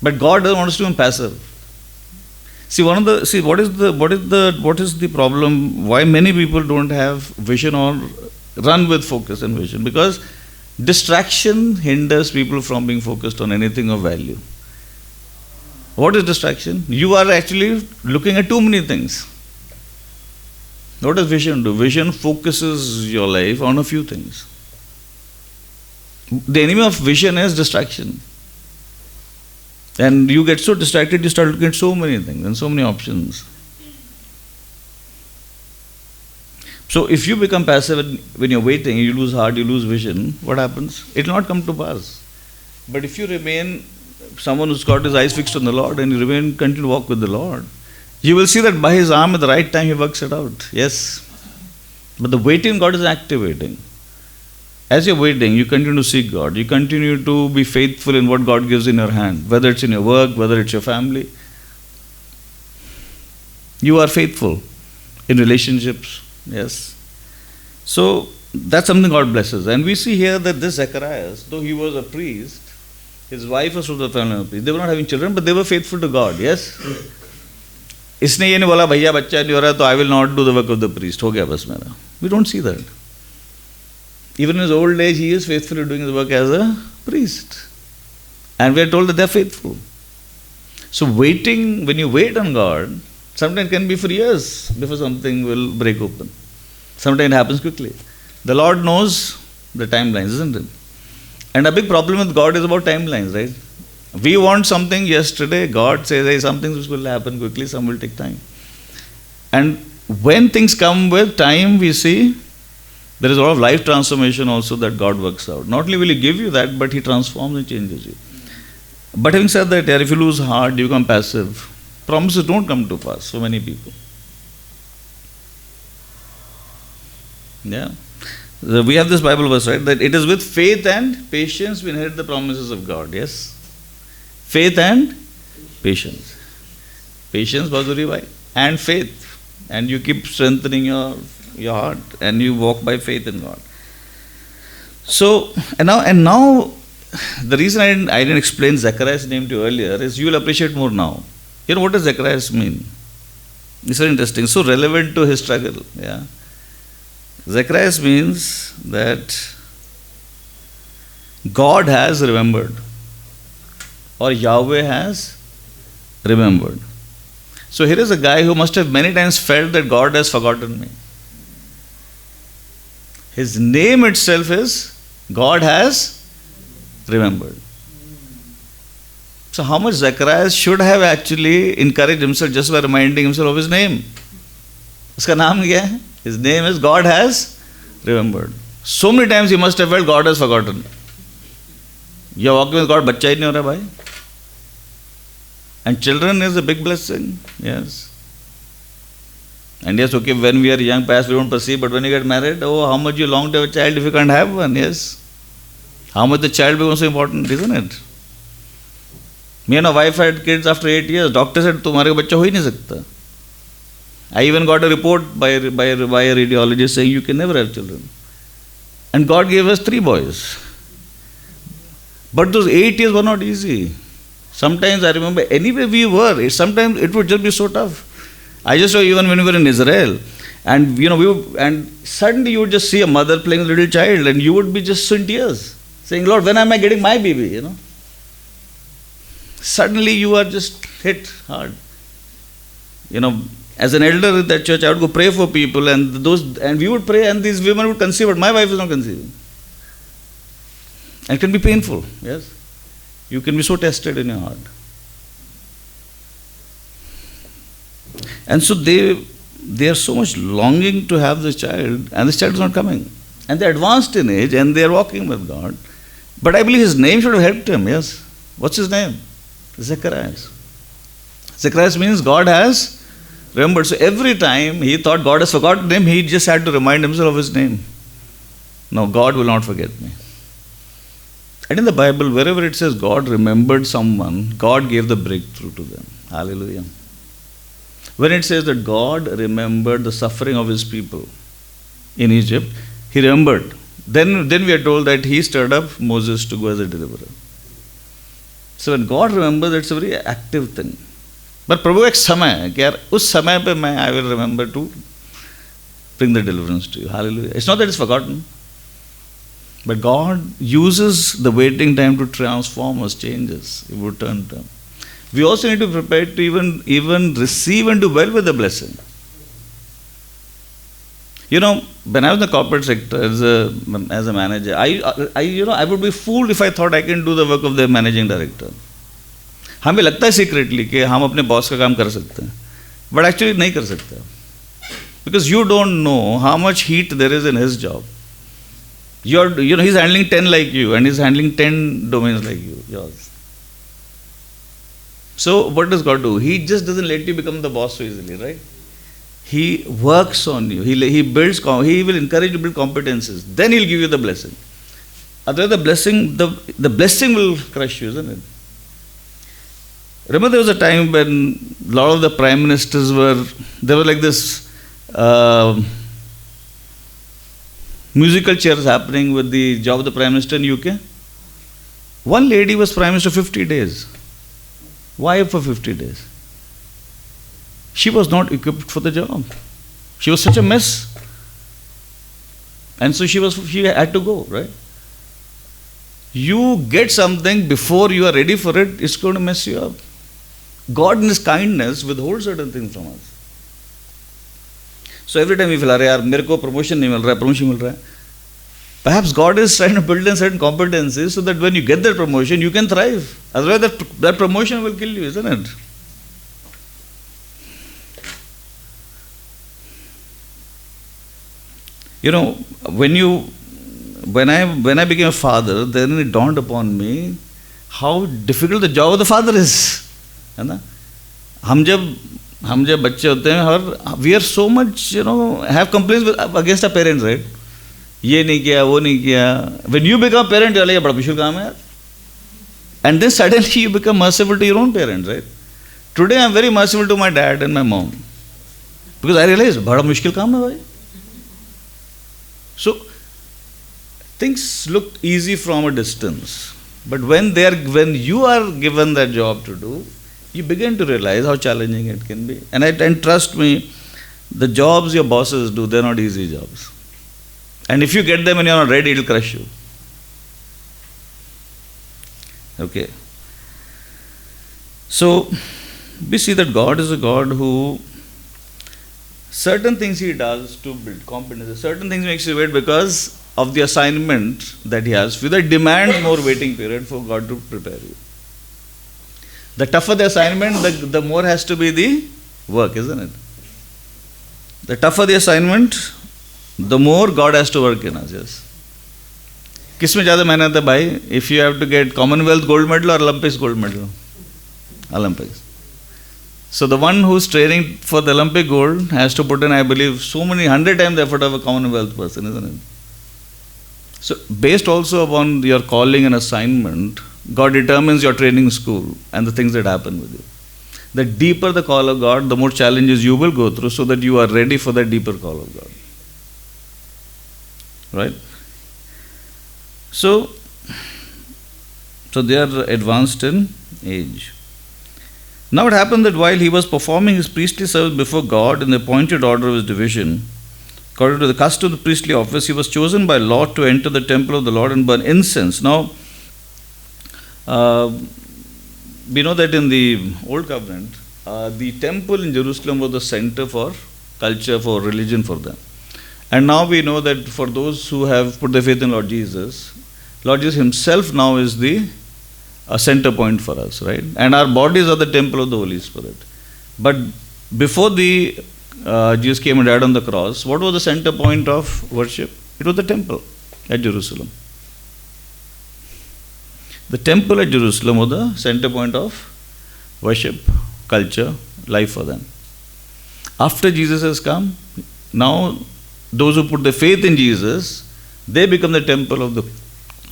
But God doesn't want us to be passive. What is the problem? Why many people don't have vision or run with focus and vision? Because distraction hinders people from being focused on anything of value. What is distraction? You are actually looking at too many things. What does vision do? Vision focuses your life on a few things. The enemy of vision is distraction. And you get so distracted, you start looking at so many things and so many options. So if you become passive when you're waiting, you lose heart, you lose vision, what happens? It will not come to pass. But if you remain someone who's got his eyes fixed on the Lord and you continue to walk with the Lord, you will see that by His arm at the right time He works it out. Yes. But the waiting God is activating. As you're waiting, you continue to seek God. You continue to be faithful in what God gives in your hand, whether it's in your work, whether it's your family. You are faithful in relationships. Yes. So that's something God blesses. And we see here that this Zacharias, though he was a priest, his wife was from the family of a priest. They were not having children, but they were faithful to God. Yes. इसने ये नहीं बोला भैया बच्चा नहीं हो रहा तो I will not do the work of the priest. हो गया बस मेरा. We don't see that. Even in his old age, he is faithfully doing his work as a priest. And we are told that they are faithful. So waiting, when you wait on God, sometimes it can be for years before something will break open. Sometimes it happens quickly. The Lord knows the timelines, isn't it? And a big problem with God is about timelines, right? We want something yesterday. God says, hey, some things will happen quickly, some will take time. And when things come with time, we see there is a lot of life transformation also that God works out. Not only will He give you that, but He transforms and changes you. But having said that, if you lose heart, you become passive. Promises don't come to pass for many people. Yeah. We have this Bible verse, right? That it is with faith and patience we inherit the promises of God. Yes. Faith and patience. Patience, Bhaduri Bhai, and faith. And you keep strengthening your heart and you walk by faith in God. So, and now the reason I didn't explain Zacharias' name to you earlier is you will appreciate more now. You know what does Zacharias mean? It's very interesting, so relevant to his struggle. Yeah. Zacharias means that God has remembered, or Yahweh has remembered. So here is a guy who must have many times felt that God has forgotten me. His name itself is God has remembered. So how much Zacharias should have actually encouraged himself just by reminding himself of his name. Uska naam kya hai? His name is God has remembered. So many times he must have felt God has forgotten. You're walking with God, bachcha hi nahi ho raha bhai. And children is a big blessing. Yes. And yes, okay, when we are young, perhaps we don't perceive, but when you get married, oh, how much you long to have a child if you can't have one, yes. How much the child becomes so important, isn't it? Me and my wife had kids after 8 years. Doctor said, तुम्हारे को बच्चा हो ही नहीं सकता. I even got a report by a radiologist saying you can never have children. And God gave us 3 boys. But those 8 years were not easy. Sometimes I remember, anywhere we were, sometimes it would just be so tough. I just saw even when we were in Israel, and and suddenly you would just see a mother playing with a little child, and you would be just so in tears, saying, Lord, when am I getting my baby? Suddenly you are just hit hard. As an elder in that church, I would go pray for people, and we would pray, and these women would conceive, but my wife is not conceiving. And it can be painful, yes. You can be so tested in your heart. And so they are so much longing to have this child, and this child is not coming. And they're advanced in age, and they're walking with God. But I believe his name should have helped him, yes. What's his name? Zacharias. Zacharias means God has remembered. So every time he thought God has forgotten him, he just had to remind himself of his name. No, God will not forget me. And in the Bible, wherever it says God remembered someone, God gave the breakthrough to them. Hallelujah. When it says that God remembered the suffering of his people in Egypt, he remembered. Then we are told that he stirred up Moses to go as a deliverer. So when God remembers, it's a very active thing. But Prabhu ek samay hai कि यार उस समय पे I will remember to bring the deliverance to you. Hallelujah. It's not that it's forgotten. But God uses the waiting time to transform us, change us. It would turn to him. We also need to prepare to even receive and do well with the blessing. When I was in the corporate sector as a manager, I would be fooled if I thought I can do the work of the managing director. हमें लगता है secretly कि हम अपने boss का काम कर सकते हैं, but actually नहीं कर सकते, because you don't know how much heat there is in his job. He's handling 10 like you, and he's handling 10 domains like yours. So what does God do? He just doesn't let you become the boss so easily, right? He works on you. He builds. He will encourage you to build competences. Then He'll give you the blessing. Otherwise, the blessing will crush you, isn't it? Remember, there was a time when a lot of the prime ministers there was like this musical chairs happening with the job of the prime minister in UK. One lady was prime minister 50 days. Why for 50 days? She was not equipped for the job. She was such a mess. And so she had to go, right? You get something before you are ready for it, it's going to mess you up. God in His kindness withholds certain things from us. So every time we feel, "Arey yaar, mere ko promotion nahi mil raha hai. Perhaps God is trying to build in certain competencies so that when you get that promotion, you can thrive. Otherwise, that promotion will kill you, isn't it? You know, when I became a father, then it dawned upon me how difficult the job of the father is. है ना? हम जब बच्चे होते हैं, और we are so much, have complaints against our parents, right? ये नहीं किया, वो नहीं किया. When you become a parent, you're like, बड़ा मुश्किल काम है यार. And then suddenly you become merciful to your own parents, right? Today I'm very merciful to my dad and my mom. Because I realize, बड़ा मुश्किल काम है भाई. So, things look easy from a distance. But when you are given that job to do, you begin to realize how challenging it can be. And trust me, the jobs your bosses do, they're not easy jobs. And if you get them and you're not ready, it'll crush you. Okay. So, we see that God is a God who, certain things He does to build competence, certain things makes you wait because of the assignment that He has. That demands more waiting period for God to prepare you. The tougher the assignment, the more has to be the work, isn't it? The tougher the assignment, the more God has to work in us, yes. किसमें ज़्यादा मेहनत है भाई? If you have to get Commonwealth gold medal or Olympics gold medal? Olympics. So the one who's training for the Olympic gold has to put in, I believe, so many 100 times the effort of a Commonwealth person, isn't it? So based also upon your calling and assignment, God determines your training school and the things that happen with you. The deeper the call of God, the more challenges you will go through so that you are ready for that deeper call of God. Right? So they are advanced in age. Now it happened that while he was performing his priestly service before God in the appointed order of his division, according to the custom of the priestly office, he was chosen by lot to enter the temple of the Lord and burn incense. Now, we know that in the Old Covenant, the temple in Jerusalem was the center for culture, for religion for them. And now we know that for those who have put their faith in Lord Jesus Himself now is the center point for us, right? And our bodies are the temple of the Holy Spirit. But before Jesus came and died on the cross, what was the center point of worship? It was the temple at Jerusalem. The temple at Jerusalem was the center point of worship, culture, life for them. After Jesus has come, now those who put their faith in Jesus, they become the temple of the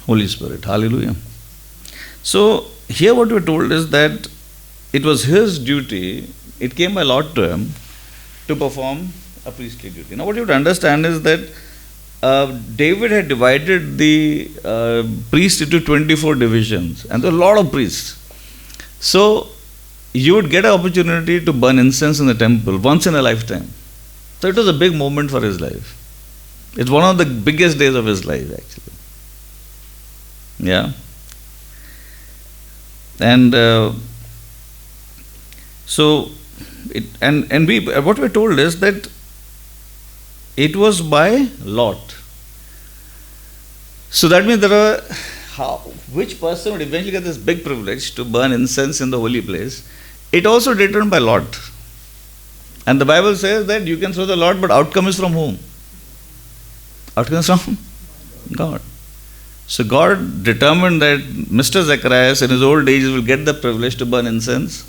Holy Spirit. Hallelujah. So here what we're told is that it was his duty, it came by lot to him, to perform a priestly duty. Now what you have to understand is that David had divided the priests into 24 divisions, and there were a lot of priests. So you would get an opportunity to burn incense in the temple once in a lifetime. So it was a big moment for his life. It's one of the biggest days of his life, actually. Yeah. And what we're told is that it was by lot. So that means which person would eventually get this big privilege to burn incense in the holy place? It also determined by lot. And the Bible says that you can throw the lot, but outcome is from whom? Outcome is from God. So God determined that Mr. Zacharias in his old age will get the privilege to burn incense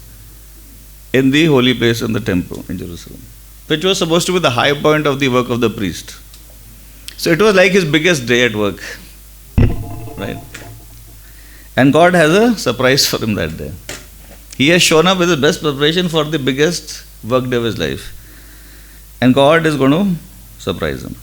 in the holy place in the temple in Jerusalem, which was supposed to be the high point of the work of the priest. So it was like his biggest day at work, right? And God has a surprise for him that day. He has shown up with his best preparation for the biggest work day of his life. And God is going to surprise him.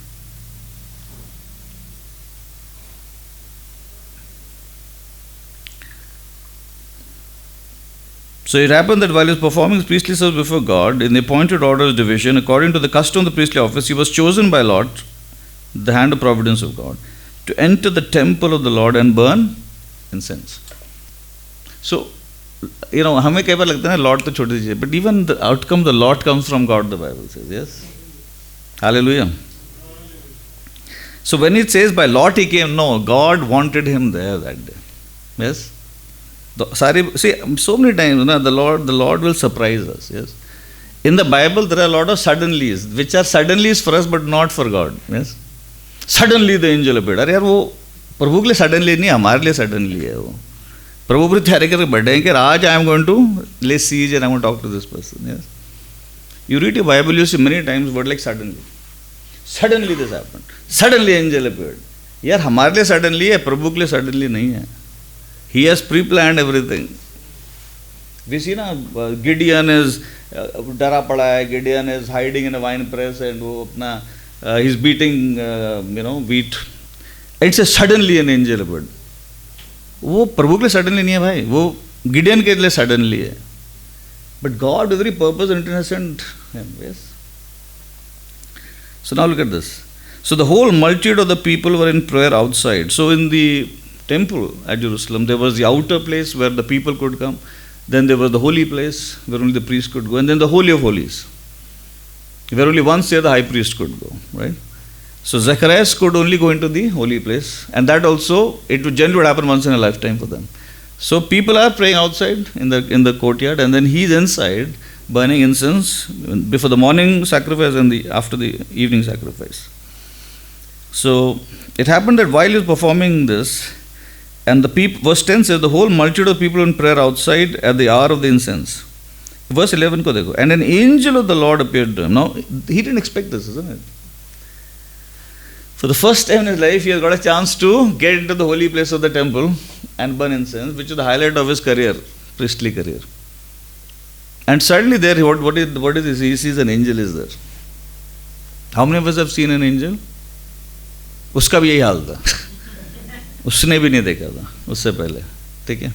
So it happened that while he was performing his priestly service before God, in the appointed order of division, according to the custom of the priestly office, he was chosen by Lot, the hand of providence of God, to enter the temple of the Lord and burn incense. So, हमें कई बार लगता है ना Lord तो छोटी चीज़ है, but even the outcome, the Lord comes from God, the Bible says, yes? Hallelujah. So when it says by Lot he came, no, God wanted him there that day. Yes? See, so many times the Lord will surprise us. Yes, in the Bible there are a lot of suddenlies, which are suddenlies for us but not for God. Yes, suddenly the angel appeared. अरे यार वो प्रभु के लिए suddenly नहीं, हमारे लिए suddenly है वो. प्रभु पूरी तैयारी करके बैठे हैं कि आज I am going to lay siege and I am going to talk to this person. Yes, you read your Bible, you see many times word like suddenly. Suddenly this happened. Suddenly angel appeared. यार हमारे लिए suddenly है, प्रभु के लिए suddenly नहीं है. He has pre-planned everything. We see ना Gideon is डरा पड़ा है, Gideon is hiding in a wine press and वो अपना he's beating wheat. It's a suddenly an angel appeared. वो प्रभु के लिए suddenly नहीं है भाई, वो Gideon के लिए suddenly है. But God with every purpose and intent sent him. Yes. So now look at this. So the whole multitude of the people were in prayer outside. So in the temple at Jerusalem, there was the outer place where the people could come, then there was the holy place where only the priest could go, and then the Holy of Holies, where only once there the high priest could go, right? So Zacharias could only go into the holy place, and that also, it would generally happen once in a lifetime for them. So people are praying outside in the courtyard, and then he's inside burning incense before the morning sacrifice and after the evening sacrifice. So it happened that while he was performing this, and the people, verse 10 says, the whole multitude of people in prayer outside at the hour of the incense. Verse 11 ko dekho. And an angel of the Lord appeared to him. Now, he didn't expect this, isn't it? For the first time in his life, he has got a chance to get into the holy place of the temple and burn incense, which is the highlight of his career, priestly career. And suddenly there, what is this? He sees an angel is there. How many of us have seen an angel? उसका भी यही हाल था. उसने भी नहीं देखा था उससे पहले, ठीक है.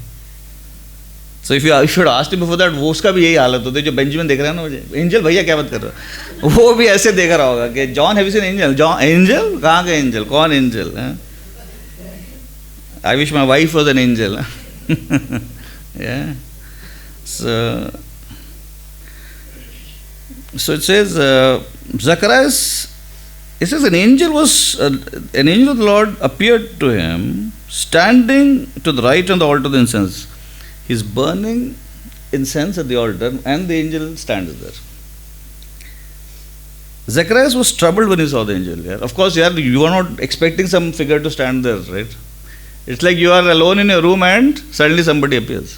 So if you should ask him before that, वो उसका भी यही हालत होती है जो बेंजामिन देख रहा है ना मुझे, एंजल भैया क्या बात कर रहा है, वो भी ऐसे देख रहा होगा कि John have you seen angel, John angel कहाँ का एंजल, कौन एंजल है. I wish my wife was an angel. Yeah. So it says Zacharias. It says an angel of the Lord appeared to him, standing to the right on the altar of the incense. He's burning incense at the altar, and the angel stands there. Zacharias was troubled when he saw the angel. Yeah? Of course, you are not expecting some figure to stand there, right? It's like you are alone in your room and suddenly somebody appears.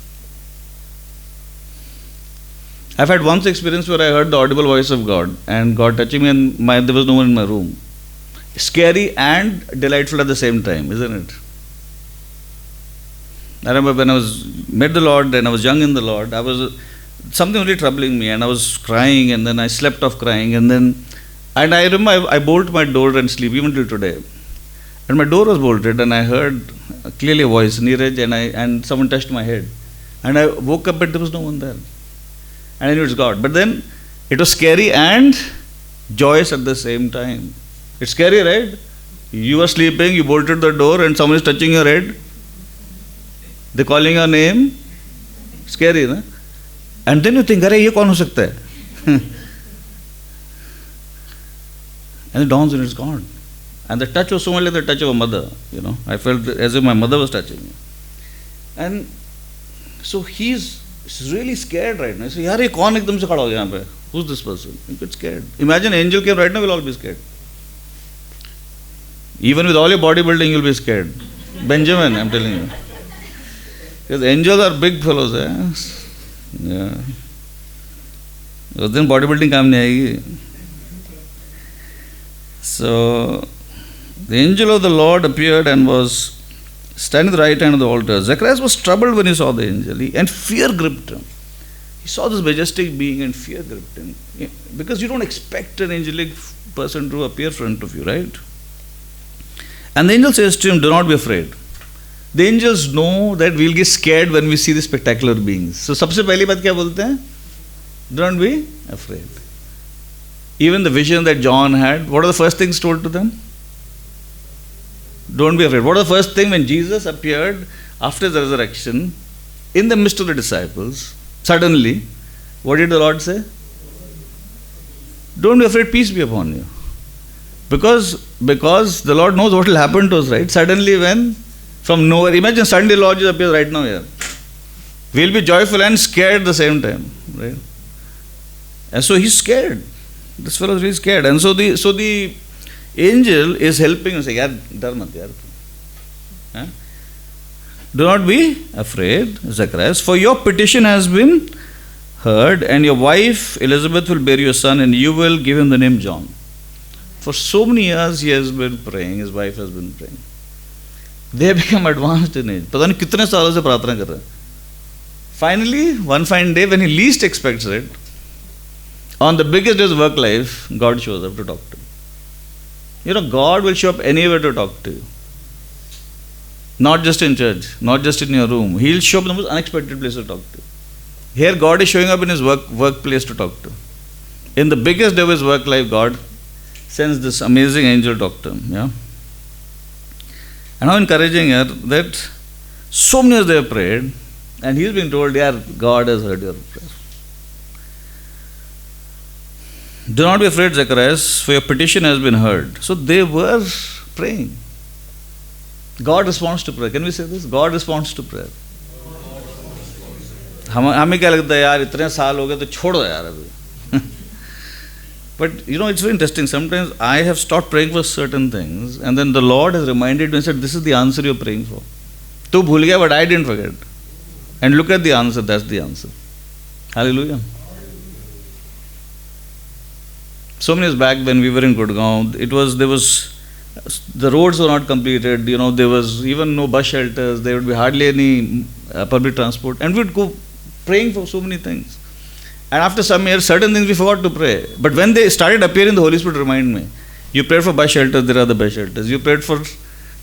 I've had once experience where I heard the audible voice of God and God touching me, and there was no one in my room. Scary and delightful at the same time, isn't it? I remember when I met the Lord and I was young in the Lord, something really troubling me, and I was crying, and then I slept off crying, and I remember I bolted my door and sleep even till today. And my door was bolted, and I heard clearly a voice, Neeraj, and someone touched my head. And I woke up, but there was no one there. And I knew it's God. But then it was scary and joyous at the same time. It's scary, right? You are sleeping, you bolted the door, and someone is touching your head. They're calling your name. Scary, na? And then you think, "Arey, ye kaun ho sakta hai?" And it dawns on it's God. And the touch was so much like the touch of a mother. I felt as if my mother was touching me. And so he's really scared right now. He says, "Yaar, ye kaun ekdam se khada ho gaya yahan pe? Who's this person?" You get scared. Imagine angel came right now, we'll all be scared. Even with all your bodybuilding, you'll be scared. Benjamin, I'm telling you. Because angels are big fellows. Yeah. उस दिन body building काम नहीं आएगी. So the angel of the Lord appeared and was standing at the right hand of the altar. Zacharias was troubled when he saw the angel, and fear gripped him. He saw this majestic being and fear gripped him. Because you don't expect an angelic person to appear in front of you, right? And the angel says to him, do not be afraid. The angels know that we'll get scared when we see the spectacular beings. So सबसे पहली बात क्या बोलते हैं? Do not be afraid. Even the vision that John had, what are the first things told to them? Don't be afraid. What was the first thing when Jesus appeared after the resurrection in the midst of the disciples? Suddenly, what did the Lord say? Don't be afraid, peace be upon you. Because the Lord knows what will happen to us, right? Suddenly when, from nowhere, imagine suddenly Lord Jesus appears right now here. We'll be joyful and scared at the same time, right? And so he's scared. This fellow is really scared. And so the angel is helping him say, yaar, dar mat yaar. Huh? Do not be afraid, Zacharias, for your petition has been heard, and your wife Elizabeth will bear you a son, and you will give him the name John. For so many years he has been praying, his wife has been praying. They have become advanced in age. पता नहीं कितने सालों से प्रार्थना कर रहे हैं. Finally, one fine day when he least expects it, on the biggest day of his work life, God shows up to talk to him. You know, God will show up anywhere to talk to you. Not just in church, not just in your room. He'll show up in the most unexpected place to talk to you. Here, God is showing up in his workplace to talk to him. In the biggest day of his work life, God sends this amazing angel to talk to him. Yeah? And how encouraging here that so many years they have prayed, and he's been told, yeah, God has heard your prayer. Do not be afraid, Zacharias, for your petition has been heard. So they were praying. God responds to prayer. Can we say this? God responds to prayer. हमें क्या लगता है यार इतने साल हो गए तो छोड़ दो यार अभी. But you know, it's very interesting. Sometimes I have stopped praying for certain things, and then the Lord has reminded me and said, this is the answer you're praying for. तू भूल गया, but I didn't forget. And look at the answer. That's the answer. Hallelujah. So many years back when we were in Gurgaon, the roads were not completed, you know, there was even no bus shelters, there would be hardly any public transport, and we would go praying for so many things. And after some years, certain things we forgot to pray. But when they started appearing, the Holy Spirit reminded me, you prayed for bus shelters, there are the bus shelters. You prayed for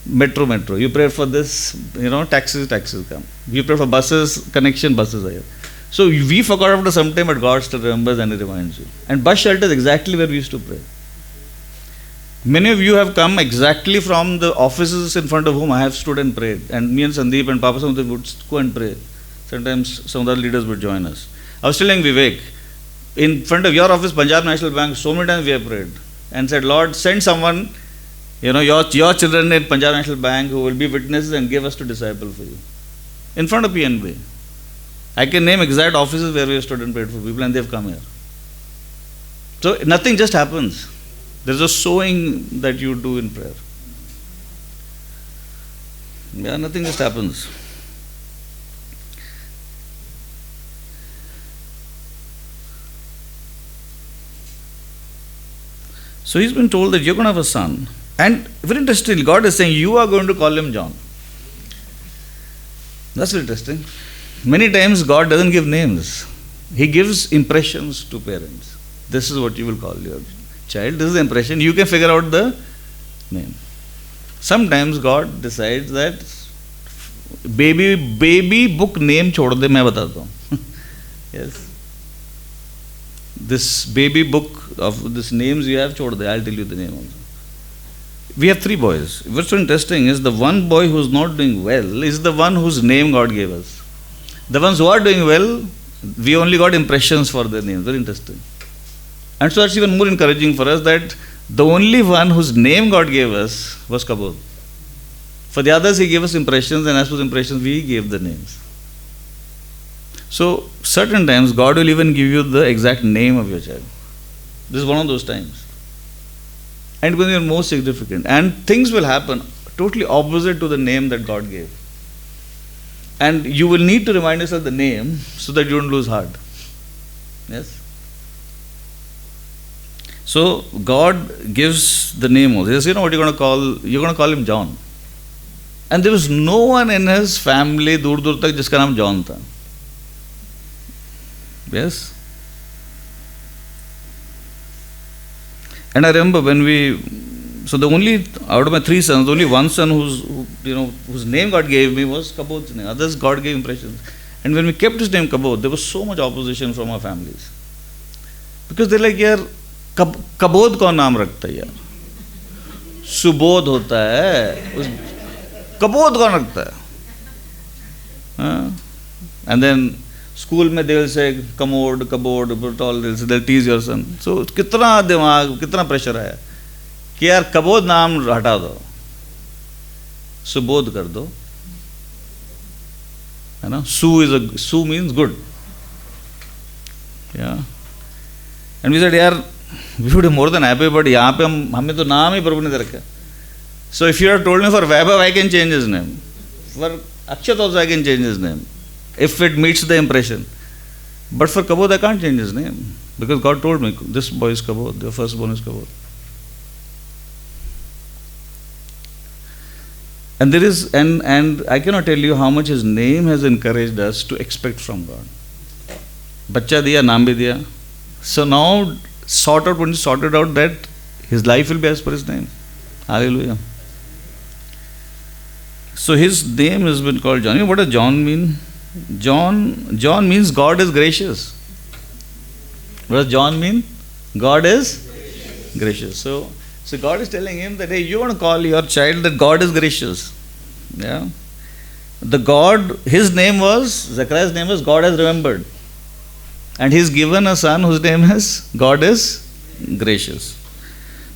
metro. You prayed for this, you know, taxis come. You prayed for buses, connection, buses are here. So we forgot after some time, but God still remembers and He reminds you. And bus shelter is exactly where we used to pray. Many of you have come exactly from the offices in front of whom I have stood and prayed. And me and Sandeep and Papa Samudra would go and pray. Sometimes some of the leaders would join us. I was telling Vivek, in front of your office, Punjab National Bank, so many times we have prayed. And said, Lord, send someone, you know, your children in Punjab National Bank who will be witnesses and give us to disciple for you. In front of PNB. I can name exact offices where we have stood and prayed for people, and they have come here. So nothing just happens. There's a sowing that you do in prayer. Yeah, nothing just happens. So he's been told that you're going to have a son. And very interesting, God is saying, you are going to call him John. That's very interesting. Many times God doesn't give names. He gives impressions to parents. This is what you will call your child. This is the impression. You can figure out the name. Sometimes God decides that baby book name छोड़ दे मैं बताता हूँ. Yes. This baby book of this names you have छोड़ दे. I'll tell you the name also. We have 3 boys. What's so interesting is the one boy who's not doing well is the one whose name God gave us. The ones who are doing well, we only got impressions for their names. Very interesting. And so that's even more encouraging for us that the only one whose name God gave us was Kabul. For the others, He gave us impressions, and as for impressions, we gave the names. So, certain times, God will even give you the exact name of your child. This is one of those times. And it will be most significant. And things will happen totally opposite to the name that God gave. And you will need to remind yourself the name so that you don't lose heart. Yes? So God gives the name. He says, you know what you're going to call? You're going to call him John. And there was no one in his family दूर दूर तक जिसका नाम John था. Yes. And I remember when so the only out of my 3 sons, only one son whose name God gave me was Kabod's name. Others God gave impressions. And when we kept his name Kabod, there was so much opposition from our families. Because they're like, यार कबोध कौन नाम रखता है यार? सुबोध होता है, कबोध कौन रखता है? And then school में they will say commode, cupboard, all this, they'll tease your son. So कितना दिमाग, कितना प्रेशर आया कि यार कबोध नाम हटा दो, सुबोध कर दो, है ना? Su means good. Yeah. And we said, यार we would be more than happy, but यहाँ पे हमें तो नाम ही प्रभु ने दे रखा. So if you have told me for Vaibhav, I can change his name. For Akshat also I can change his name, if it meets the impression. But for Kabod I can't change his name, because God told me, this boy is Kabod, your firstborn is Kabod. And there is, and I cannot tell you how much his name has encouraged us to expect from God. Bachcha diya, naam bhi diya. So now, when you sorted out that his life will be as per his name. Hallelujah. So his name has been called John. You know what does John mean? John means God is gracious. What does John mean? God is gracious. So God is telling him that, hey, you want to call your child that God is gracious. Yeah. His name was, Zechariah's name was God has remembered. And he's given a son whose name is God is gracious.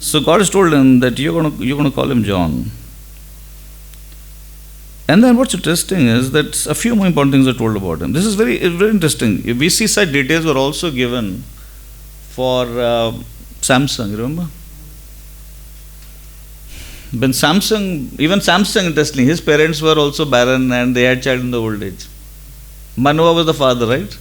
So God has told him that you're going to call him John. And then what's interesting is that a few more important things are told about him. This is very interesting. We see such details were also given for Samson, you remember? Even Samson, interestingly, his parents were also barren and they had child in the old age. Manoah was the father, right?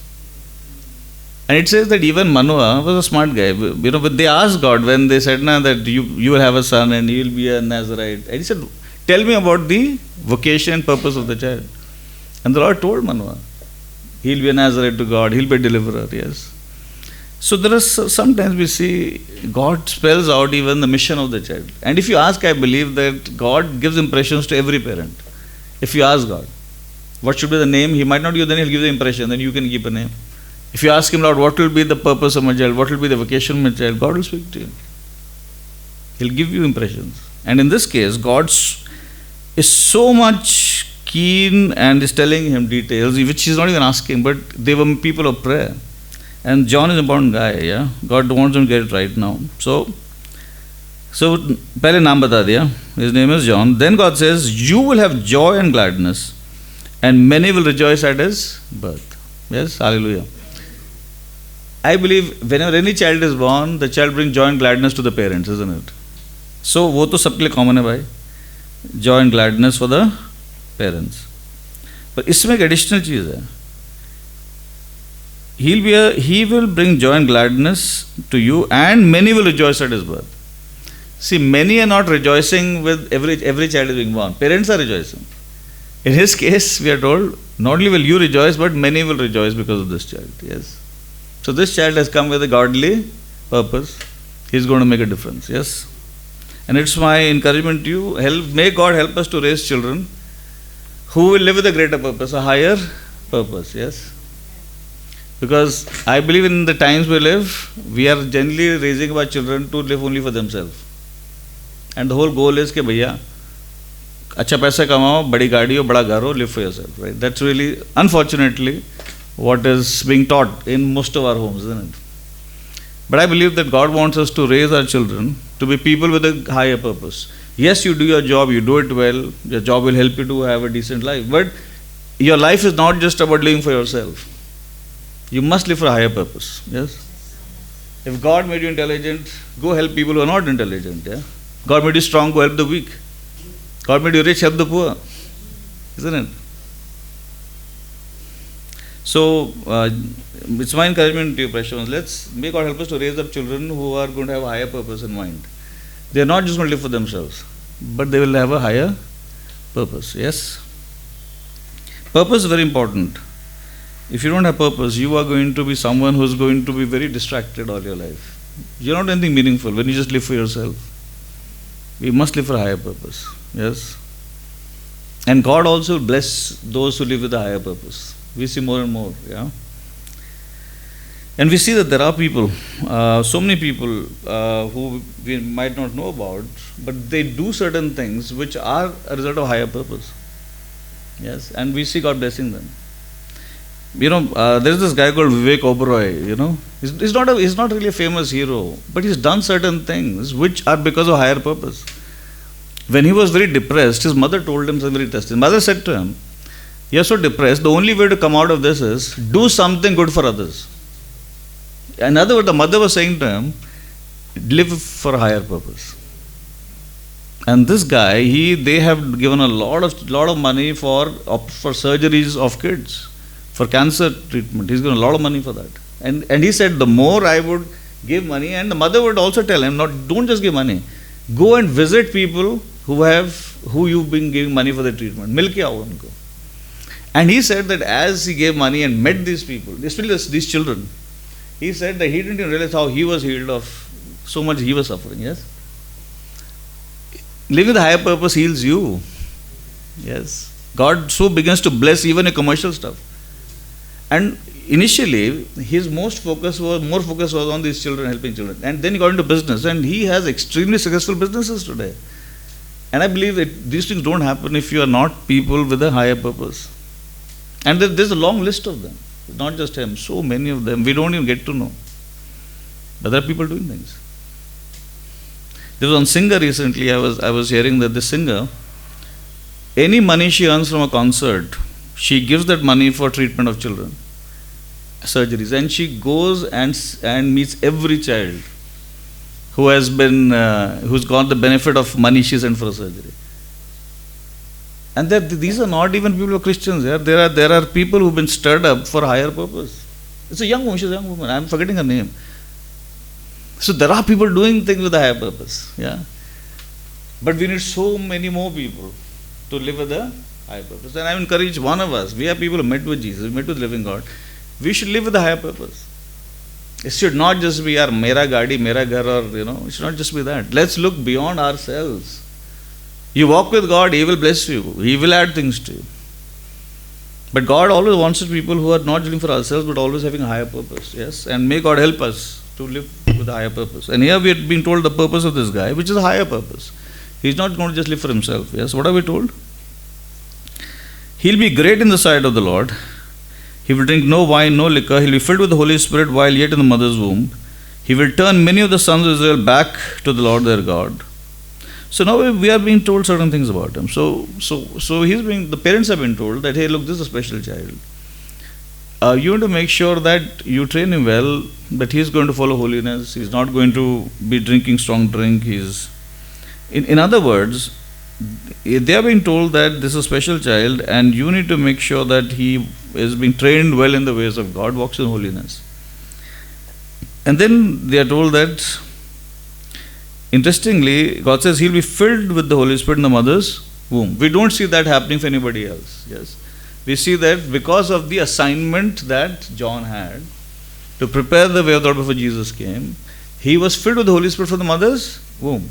And it says that even Manoah was a smart guy. You know, but they asked God when they said that you will have a son and he will be a Nazarite. And he said, tell me about the vocation and purpose of the child. And the Lord told Manoah, he'll be a Nazarite to God, he'll be a deliverer, yes. So there are sometimes we see God spells out even the mission of the child. And if you ask, I believe that God gives impressions to every parent. If you ask God, what should be the name? He might not give, then he'll give the impression, then you can give a name. If you ask him, Lord, what will be the purpose of my child? What will be the vocation of my child? God will speak to you. He'll give you impressions. And in this case, God is so much keen and is telling him details, which he's not even asking, but they were people of prayer. And John is an important guy, yeah. God wants him to get it right now. So पहले नाम बता दिया. His name is John. Then God says, you will have joy and gladness, and many will rejoice at his birth. Yes, hallelujah. I believe whenever any child is born, the child brings joy and gladness to the parents, isn't it? So वो तो सबके लिए common है भाई. Joy and gladness for the parents. पर इसमें एक additional चीज़ है. He will bring joy and gladness to you, and many will rejoice at his birth. See, many are not rejoicing with every child is being born. Parents are rejoicing. In his case, we are told, not only will you rejoice, but many will rejoice because of this child. Yes. So this child has come with a godly purpose. He's going to make a difference. Yes. And it's my encouragement to you, may God help us to raise children who will live with a greater purpose, a higher purpose. Yes. Because I believe in the times we live, we are generally raising our children to live only for themselves. And the whole goal is कि भैया अच्छा पैसा कमाओ, बड़ी गाड़ी हो, बड़ा घर हो, live for yourself. Right? That's really, unfortunately, what is being taught in most of our homes, isn't it? But I believe that God wants us to raise our children to be people with a higher purpose. Yes, you do your job, you do it well, your job will help you to have a decent life. But your life is not just about living for yourself. You must live for a higher purpose. Yes? If God made you intelligent, go help people who are not intelligent. Yeah? God made you strong, go help the weak. God made you rich, help the poor. Isn't it? So, it's my encouragement to you, precious ones. May God help us to raise up children who are going to have a higher purpose in mind. They are not just going to live for themselves, but they will have a higher purpose. Yes? Purpose is very important. If you don't have purpose, you are going to be someone who is going to be very distracted all your life. You're not anything meaningful when you just live for yourself. We must live for a higher purpose. Yes? And God also will bless those who live with a higher purpose. We see more and more. Yeah? And we see that there are people, so many people who we might not know about, but they do certain things which are a result of higher purpose. Yes, and we see God blessing them. There is this guy called Vivek Oberoi. He's not really a famous hero, but he's done certain things which are because of higher purpose. When he was very depressed, his mother told him something very interesting. His mother said to him, "You're so depressed, the only way to come out of this is do something good for others." In other words, the mother was saying to him, live for a higher purpose. And this guy, they have given a lot of money for surgeries of kids, for cancer treatment. He's given a lot of money for that. And he said, the more I would give money, and the mother would also tell him, don't just give money. Go and visit people who you've been giving money for the treatment. Mil ke aao unko. And he said that as he gave money and met these people, especially these children, he said that he didn't even realize how he was healed of so much he was suffering. Yes? Living with a higher purpose heals you. Yes. God so begins to bless even your commercial stuff. And initially, his more focus was on these children, helping children. And then he got into business, and he has extremely successful businesses today. And I believe that these things don't happen if you are not people with a higher purpose. And there's a long list of them. Not just him, so many of them we don't even get to know. But there are people doing things. There was one singer recently, I was hearing that this singer, any money she earns from a concert, she gives that money for treatment of children, surgeries, and she goes and meets every child who's got the benefit of money she sent for a surgery. And these are not even people who are Christians. Yeah? There are people who've been stirred up for a higher purpose. It's a young woman. She's a young woman. I'm forgetting her name. So there are people doing things with a higher purpose. Yeah. But we need so many more people to live with a higher purpose. And I encourage one of us. We are people who met with Jesus, met with living God. We should live with a higher purpose. It should not just be our mera gadi, mera ghar, or it should not just be that. Let's look beyond ourselves. You walk with God, He will bless you. He will add things to you. But God always wants people who are not living for ourselves, but always having a higher purpose. Yes? And may God help us to live with a higher purpose. And here we have been told the purpose of this guy, which is a higher purpose. He's not going to just live for himself. Yes? What are we told? He'll be great in the sight of the Lord. He will drink no wine, no liquor. He'll be filled with the Holy Spirit while yet in the mother's womb. He will turn many of the sons of Israel back to the Lord their God. So now we are being told certain things about him. So the parents have been told that, hey, look, this is a special child. You want to make sure that you train him well, that he is going to follow holiness. He's not going to be drinking strong drink. In other words, they are being told that this is a special child, and you need to make sure that he is being trained well in the ways of God, walks in holiness. And then they are told that, interestingly, God says he'll be filled with the Holy Spirit in the mother's womb. We don't see that happening for anybody else. Yes, we see that because of the assignment that John had to prepare the way of the Lord before Jesus came, he was filled with the Holy Spirit from the mother's womb.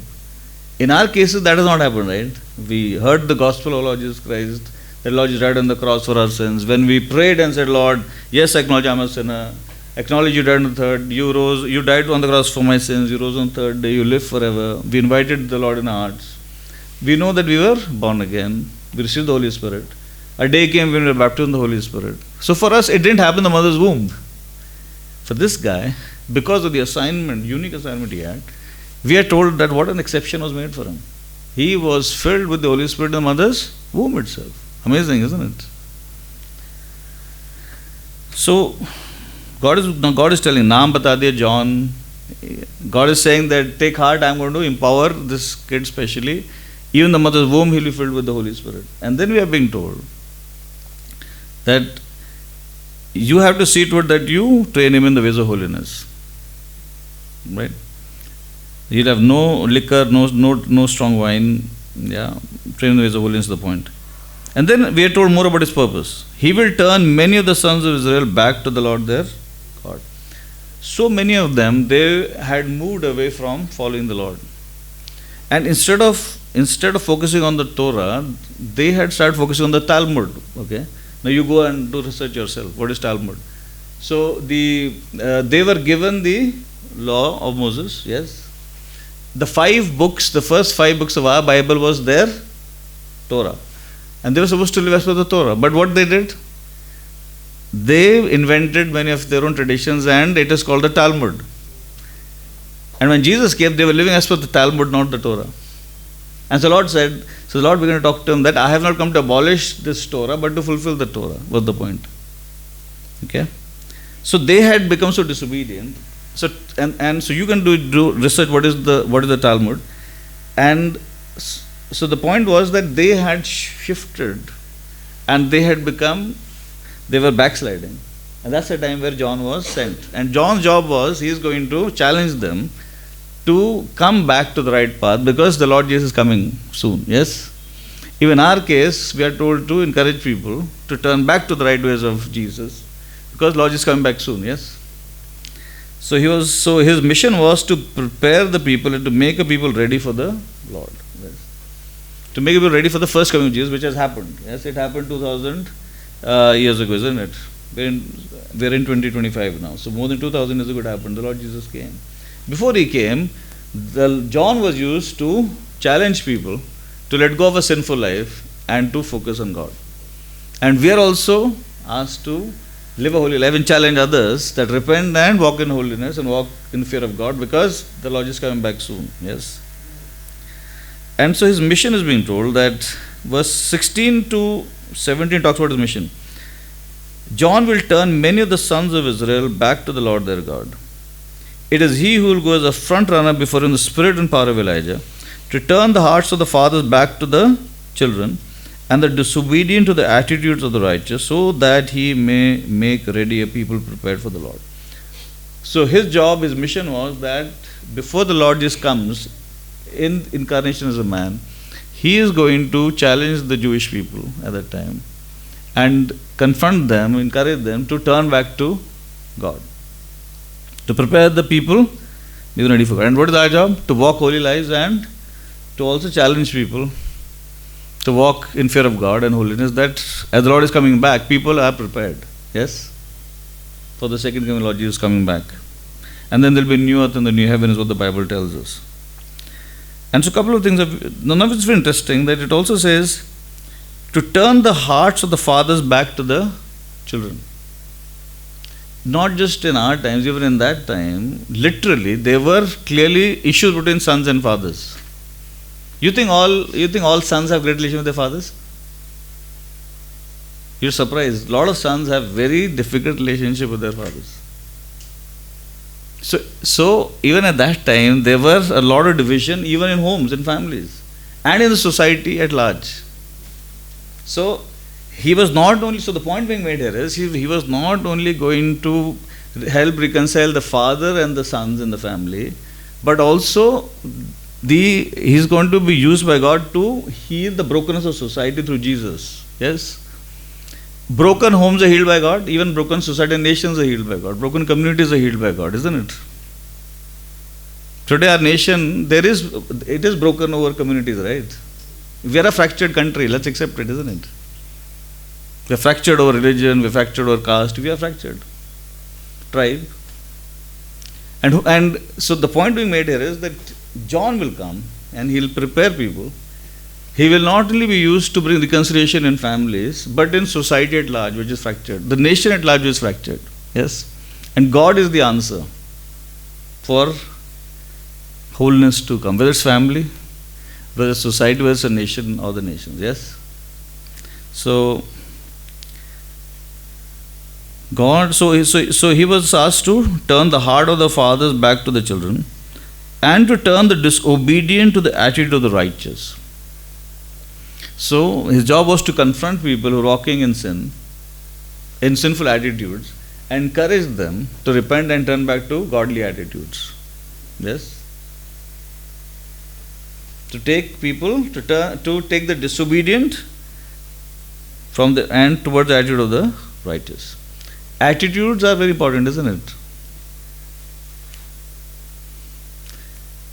In our cases, that has not happened, right? We heard the gospel of Lord Jesus Christ, that Lord Jesus died on the cross for our sins. When we prayed and said, Lord, yes, I acknowledge I'm a sinner. Acknowledge you died on the third. You died on the cross for my sins. You rose on the third day. You live forever. We invited the Lord in our hearts. We know that we were born again. We received the Holy Spirit. A day came when we were baptized in the Holy Spirit. So for us, it didn't happen in the mother's womb. For this guy, because of the assignment, unique assignment he had, we are told that what an exception was made for him. He was filled with the Holy Spirit in the mother's womb itself. Amazing, isn't it? So, God is telling, Naam bata diya John. God is saying that take heart, I'm going to empower this kid specially. Even the mother's womb, he'll be filled with the Holy Spirit. And then we are being told that you have to see to it that you train him in the ways of holiness. Right? You'll have no liquor, no strong wine. Yeah, train in the ways of holiness is the point. And then we are told more about his purpose. He will turn many of the sons of Israel back to the Lord their God. So many of them, they had moved away from following the Lord. And instead of focusing on the Torah, they had started focusing on the Talmud. Okay. Now you go and do research yourself. What is Talmud? So they were given the law of Moses. Yes. The 5 books, the first 5 books of our Bible was their Torah. And they were supposed to live as per the Torah. But what they did? They invented many of their own traditions, and it is called the Talmud. And when Jesus came, they were living as per the Talmud, not the Torah. And so the Lord began to talk to him that I have not come to abolish this Torah, but to fulfill the Torah, was the point. Okay? So they had become so disobedient. So so you can do research what is the Talmud. And so the point was that they had shifted and they were backsliding. And that's the time where John was sent. And John's job was, he is going to challenge them to come back to the right path because the Lord Jesus is coming soon. Yes? Even in our case, we are told to encourage people to turn back to the right ways of Jesus because Lord is coming back soon. Yes? So his mission was to prepare the people and to make a people ready for the Lord. Yes. To make people ready for the first coming of Jesus, which has happened. Yes, it happened 2000 years ago, isn't it? We're in 2025 now. So more than 2000 years ago it happened. The Lord Jesus came. Before he came, John was used to challenge people to let go of a sinful life and to focus on God. And we are also asked to live a holy life and challenge others that repent and walk in holiness and walk in fear of God because the Lord is coming back soon. Yes. And so his mission is being told that verse 16 to 17 talks about his mission. John will turn many of the sons of Israel back to the Lord their God. It is he who will go as a front runner before him, the spirit and power of Elijah, to turn the hearts of the fathers back to the children and the disobedient to the attitudes of the righteous, so that he may make ready a people prepared for the Lord. So his job, his mission was that before the Lord Jesus comes in incarnation as a man, he is going to challenge the Jewish people at that time and confront them, encourage them to turn back to God, to prepare the people be ready for God. And what is our job? To walk holy lives and to also challenge people to walk in fear of God and holiness, that as the Lord is coming back, people are prepared. Yes? For the second coming Lord Jesus coming back. And then there will be a new earth and the new heaven is what the Bible tells us. And so a couple of things, none of it's very interesting, that it also says to turn the hearts of the fathers back to the children. Not just in our times, even in that time, literally, there were clearly issues between sons and fathers. You think all sons have great relation with their fathers? You're surprised. A lot of sons have very difficult relationship with their fathers. So even at that time, there was a lot of division, even in homes, in families, and in the society at large. So he was not only, so the point being made here is, he was not only going to help reconcile the father and the sons in the family, but also he's going to be used by God to heal the brokenness of society through Jesus. Yes? Broken homes are healed by God, even broken society and nations are healed by God, broken communities are healed by God, isn't it? Today our nation, it is broken over communities, right? We are a fractured country, let's accept it, isn't it? We are fractured over religion, we are fractured over caste, we are fractured. Tribe. And so the point being made here is that John will come and he'll prepare people. He will not only be used to bring reconciliation in families, but in society at large, which is fractured. The nation at large is fractured. Yes? And God is the answer for wholeness to come. Whether it's family, whether it's society, whether it's a nation or the nations. Yes? So he was asked to turn the heart of the fathers back to the children and to turn the disobedient to the attitude of the righteous. So his job was to confront people who are walking in sin in sinful attitudes, encourage them to repent and turn back to godly attitudes. Yes? To take people, to take the disobedient from the and towards the attitude of the righteous. Attitudes are very important, isn't it?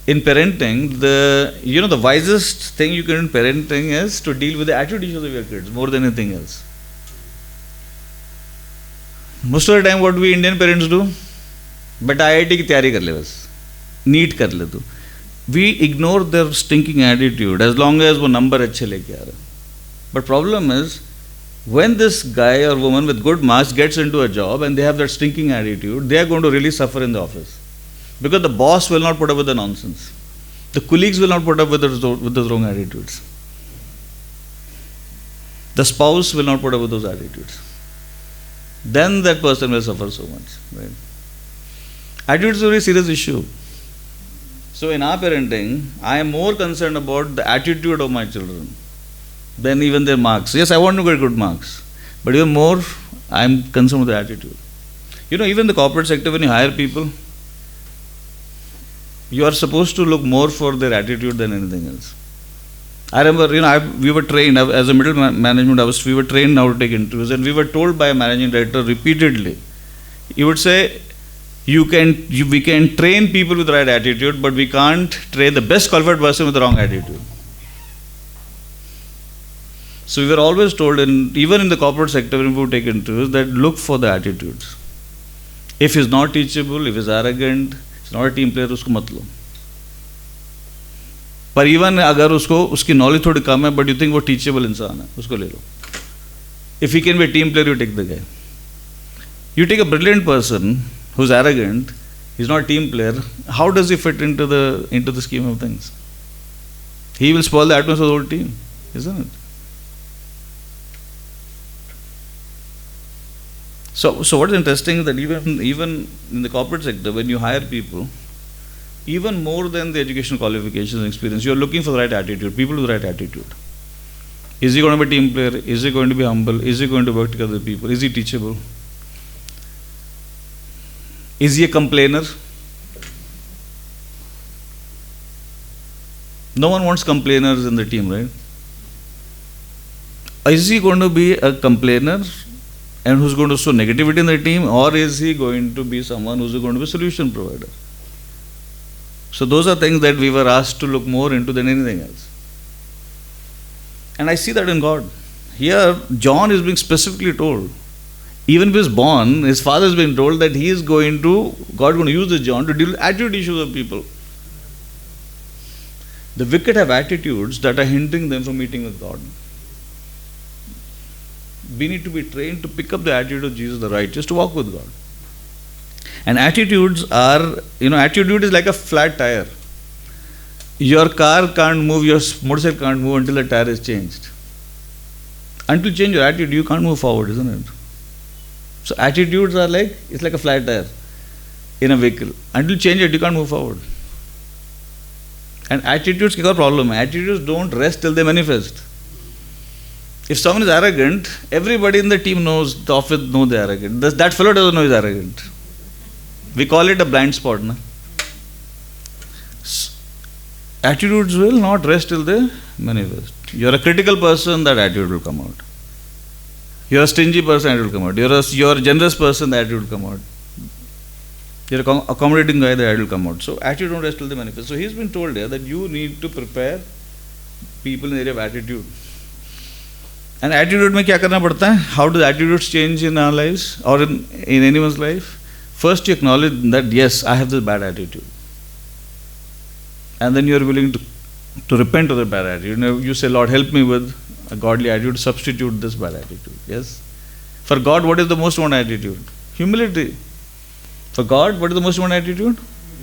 In parenting, the wisest thing you can do in parenting is to deal with the attitude issues of your kids more than anything else. Most of the time, what we Indian parents do, beta IIT की तैयारी कर ले बस, NEET कर ले तू. We ignore their stinking attitude as long as वो number अच्छे लेके आ रहा. But problem is, when this guy or woman with good marks gets into a job and they have that stinking attitude, they are going to really suffer in the office. Because the boss will not put up with the nonsense. The colleagues will not put up with those wrong attitudes. The spouse will not put up with those attitudes. Then that person will suffer so much. Right? Attitude is a very serious issue. So in our parenting, I am more concerned about the attitude of my children than even their marks. Yes, I want to get good marks. But even more, I am concerned with the attitude. Even the corporate sector, when you hire people, you are supposed to look more for their attitude than anything else. I remember, we were trained, as a middle management, we were trained how to take interviews, and we were told by a managing director repeatedly, he would say, we can train people with the right attitude, but we can't train the best qualified person with the wrong attitude. So we were always told, even in the corporate sector, when we would take interviews, that look for the attitudes. If he's not teachable, if he's arrogant, he's not a team player, उसको मत लो. पर even अगर उसकी knowledge थोड़ी कम है, but you think वो teachable इंसान है, उसको ले लो. If he can be a team player, you take the guy. You take a brilliant person who's arrogant, he's not a team player, how does he fit into the scheme of things? He will spoil the atmosphere of the whole team, isn't it? So what's interesting is that even in the corporate sector, when you hire people, even more than the educational qualifications and experience, you are looking for the right attitude, people with the right attitude. Is he going to be a team player? Is he going to be humble? Is he going to work together with people? Is he teachable? Is he a complainer? No one wants complainers in the team, right? Is he going to be a complainer and who's going to sow negativity in the team, or is he going to be someone who's going to be a solution provider? So those are things that we were asked to look more into than anything else. And I see that in God. Here, John is being specifically told, even if he's born, his father is being told that God is going to use this John to deal with attitude issues of people. The wicked have attitudes that are hindering them from meeting with God. We need to be trained to pick up the attitude of Jesus the righteous to walk with God. And attitude is like a flat tire. Your car can't move, your motorcycle can't move until the tire is changed. Until you change your attitude, you can't move forward, isn't it? So attitudes are it's like a flat tire in a vehicle. Until you change it, you can't move forward. And attitudes have a problem. Attitudes don't rest till they manifest. If someone is arrogant, everybody in the team knows, the office knows they're arrogant. That fellow doesn't know he's arrogant. We call it a blind spot. Na? Attitudes will not rest till they manifest. You're a critical person, that attitude will come out. You're a stingy person, that will come out. You're a generous person, that attitude will come out. You're an accommodating guy, that attitude will come out. So attitude don't rest till they manifest. So he's been told here that you need to prepare people in the area of attitude. And attitude में क्या करना पड़ता है? How do attitudes change in our lives or in anyone's life? First you acknowledge that yes, I have this bad attitude. And then you are willing to repent of that bad attitude. You say, Lord, help me with a godly attitude, substitute this bad attitude. Yes? For God, what is the most important attitude? Humility. For God, what is the most important attitude?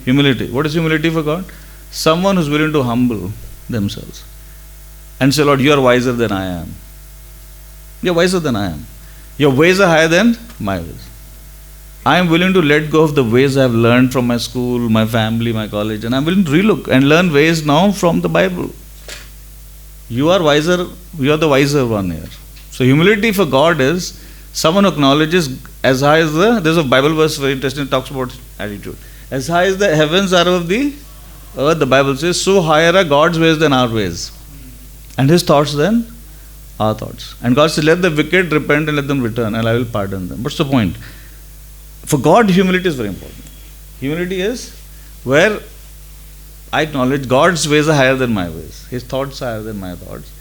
Humility. What is humility for God? Someone who's willing to humble themselves and say, Lord, you are wiser than I am. You're wiser than I am. Your ways are higher than my ways. I am willing to let go of the ways I have learned from my school, my family, my college, and I'm willing to relook and learn ways now from the Bible. You are wiser, you are the wiser one here. So humility for God is Someone who acknowledges as high as there's a Bible verse very interesting, it talks about attitude. As high as the heavens are above the earth, the Bible says, so higher are God's ways than our ways. And His thoughts than our thoughts. And God says, let the wicked repent and let them return, and I will pardon them. What's the point? For God, humility is very important. Humility is where I acknowledge God's ways are higher than my ways. His thoughts are higher than my thoughts.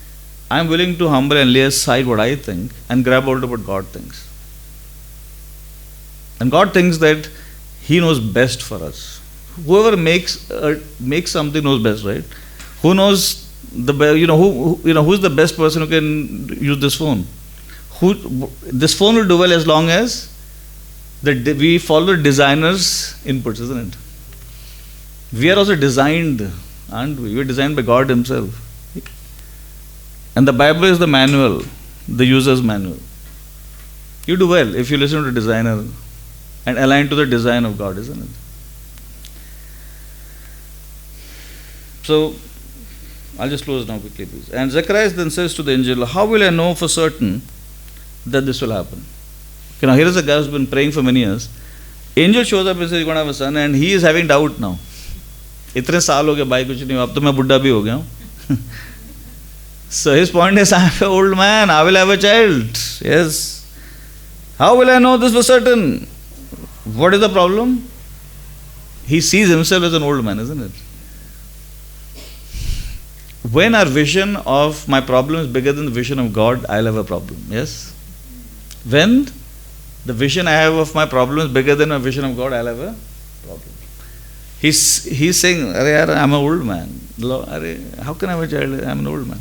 I am willing to humble and lay aside what I think and grab hold of what God thinks. And God thinks that He knows best for us. Whoever makes something knows best, right? Who knows who's the best person who can use this phone? This phone will do well as long as we follow the designer's inputs, isn't it? We are also designed, aren't we? We are designed by God Himself. And the Bible is the manual, the user's manual. You do well if you listen to the designer and align to the design of God, isn't it? So, I'll just close now quickly, please. And Zacharias then says to the angel, how will I know for certain that this will happen? Okay, now here is a guy who's been praying for many years. Angel shows up and says, you're going to have a son, and he is having doubt now. इतने साल हो गए भाई कुछ नहीं, अब तो मैं बुढ़ा भी हो गया हूँ. So his point is, I'm an old man, I will have a child. Yes. How will I know this for certain? What is the problem? He sees himself as an old man, isn't it? When our vision of my problem is bigger than the vision of God, I'll have a problem. Yes? When the vision I have of my problem is bigger than my vision of God, I'll have a problem. He's saying, I'm an old man. How can I have a child? I'm an old man.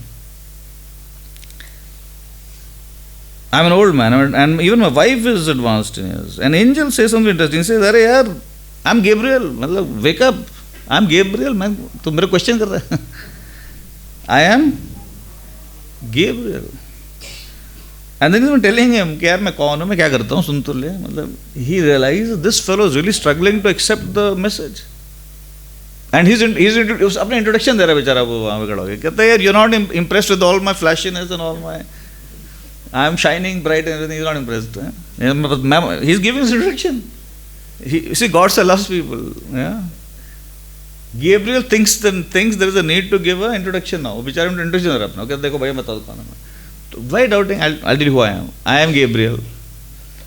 I'm an old man, and even my wife is advanced in years. An angel says something interesting. He says, I'm Gabriel. Wake up. I'm Gabriel. Man, tu mera question kar raha hai. I am Gabriel. And then he's telling him, कि यार मैं कौन हूँ, मैं क्या करता हूँ, सुन तो ले. He realizes this fellow is really struggling to accept the message. And he's अपने introduction दे रहा है बेचारा वो वहाँ पे खड़ा हो गया. कहता है यार, you're not impressed with all my flashiness and all my, I'm shining bright and everything. He's not impressed. He's giving his introduction. See, God loves people. Yeah. Gabriel thinks there is a need to give an introduction now. बेचारे में introduction दे रहा अपना. कहता देखो भैया बता दो कौन है. Why doubting? I'll tell you who I am. I am Gabriel.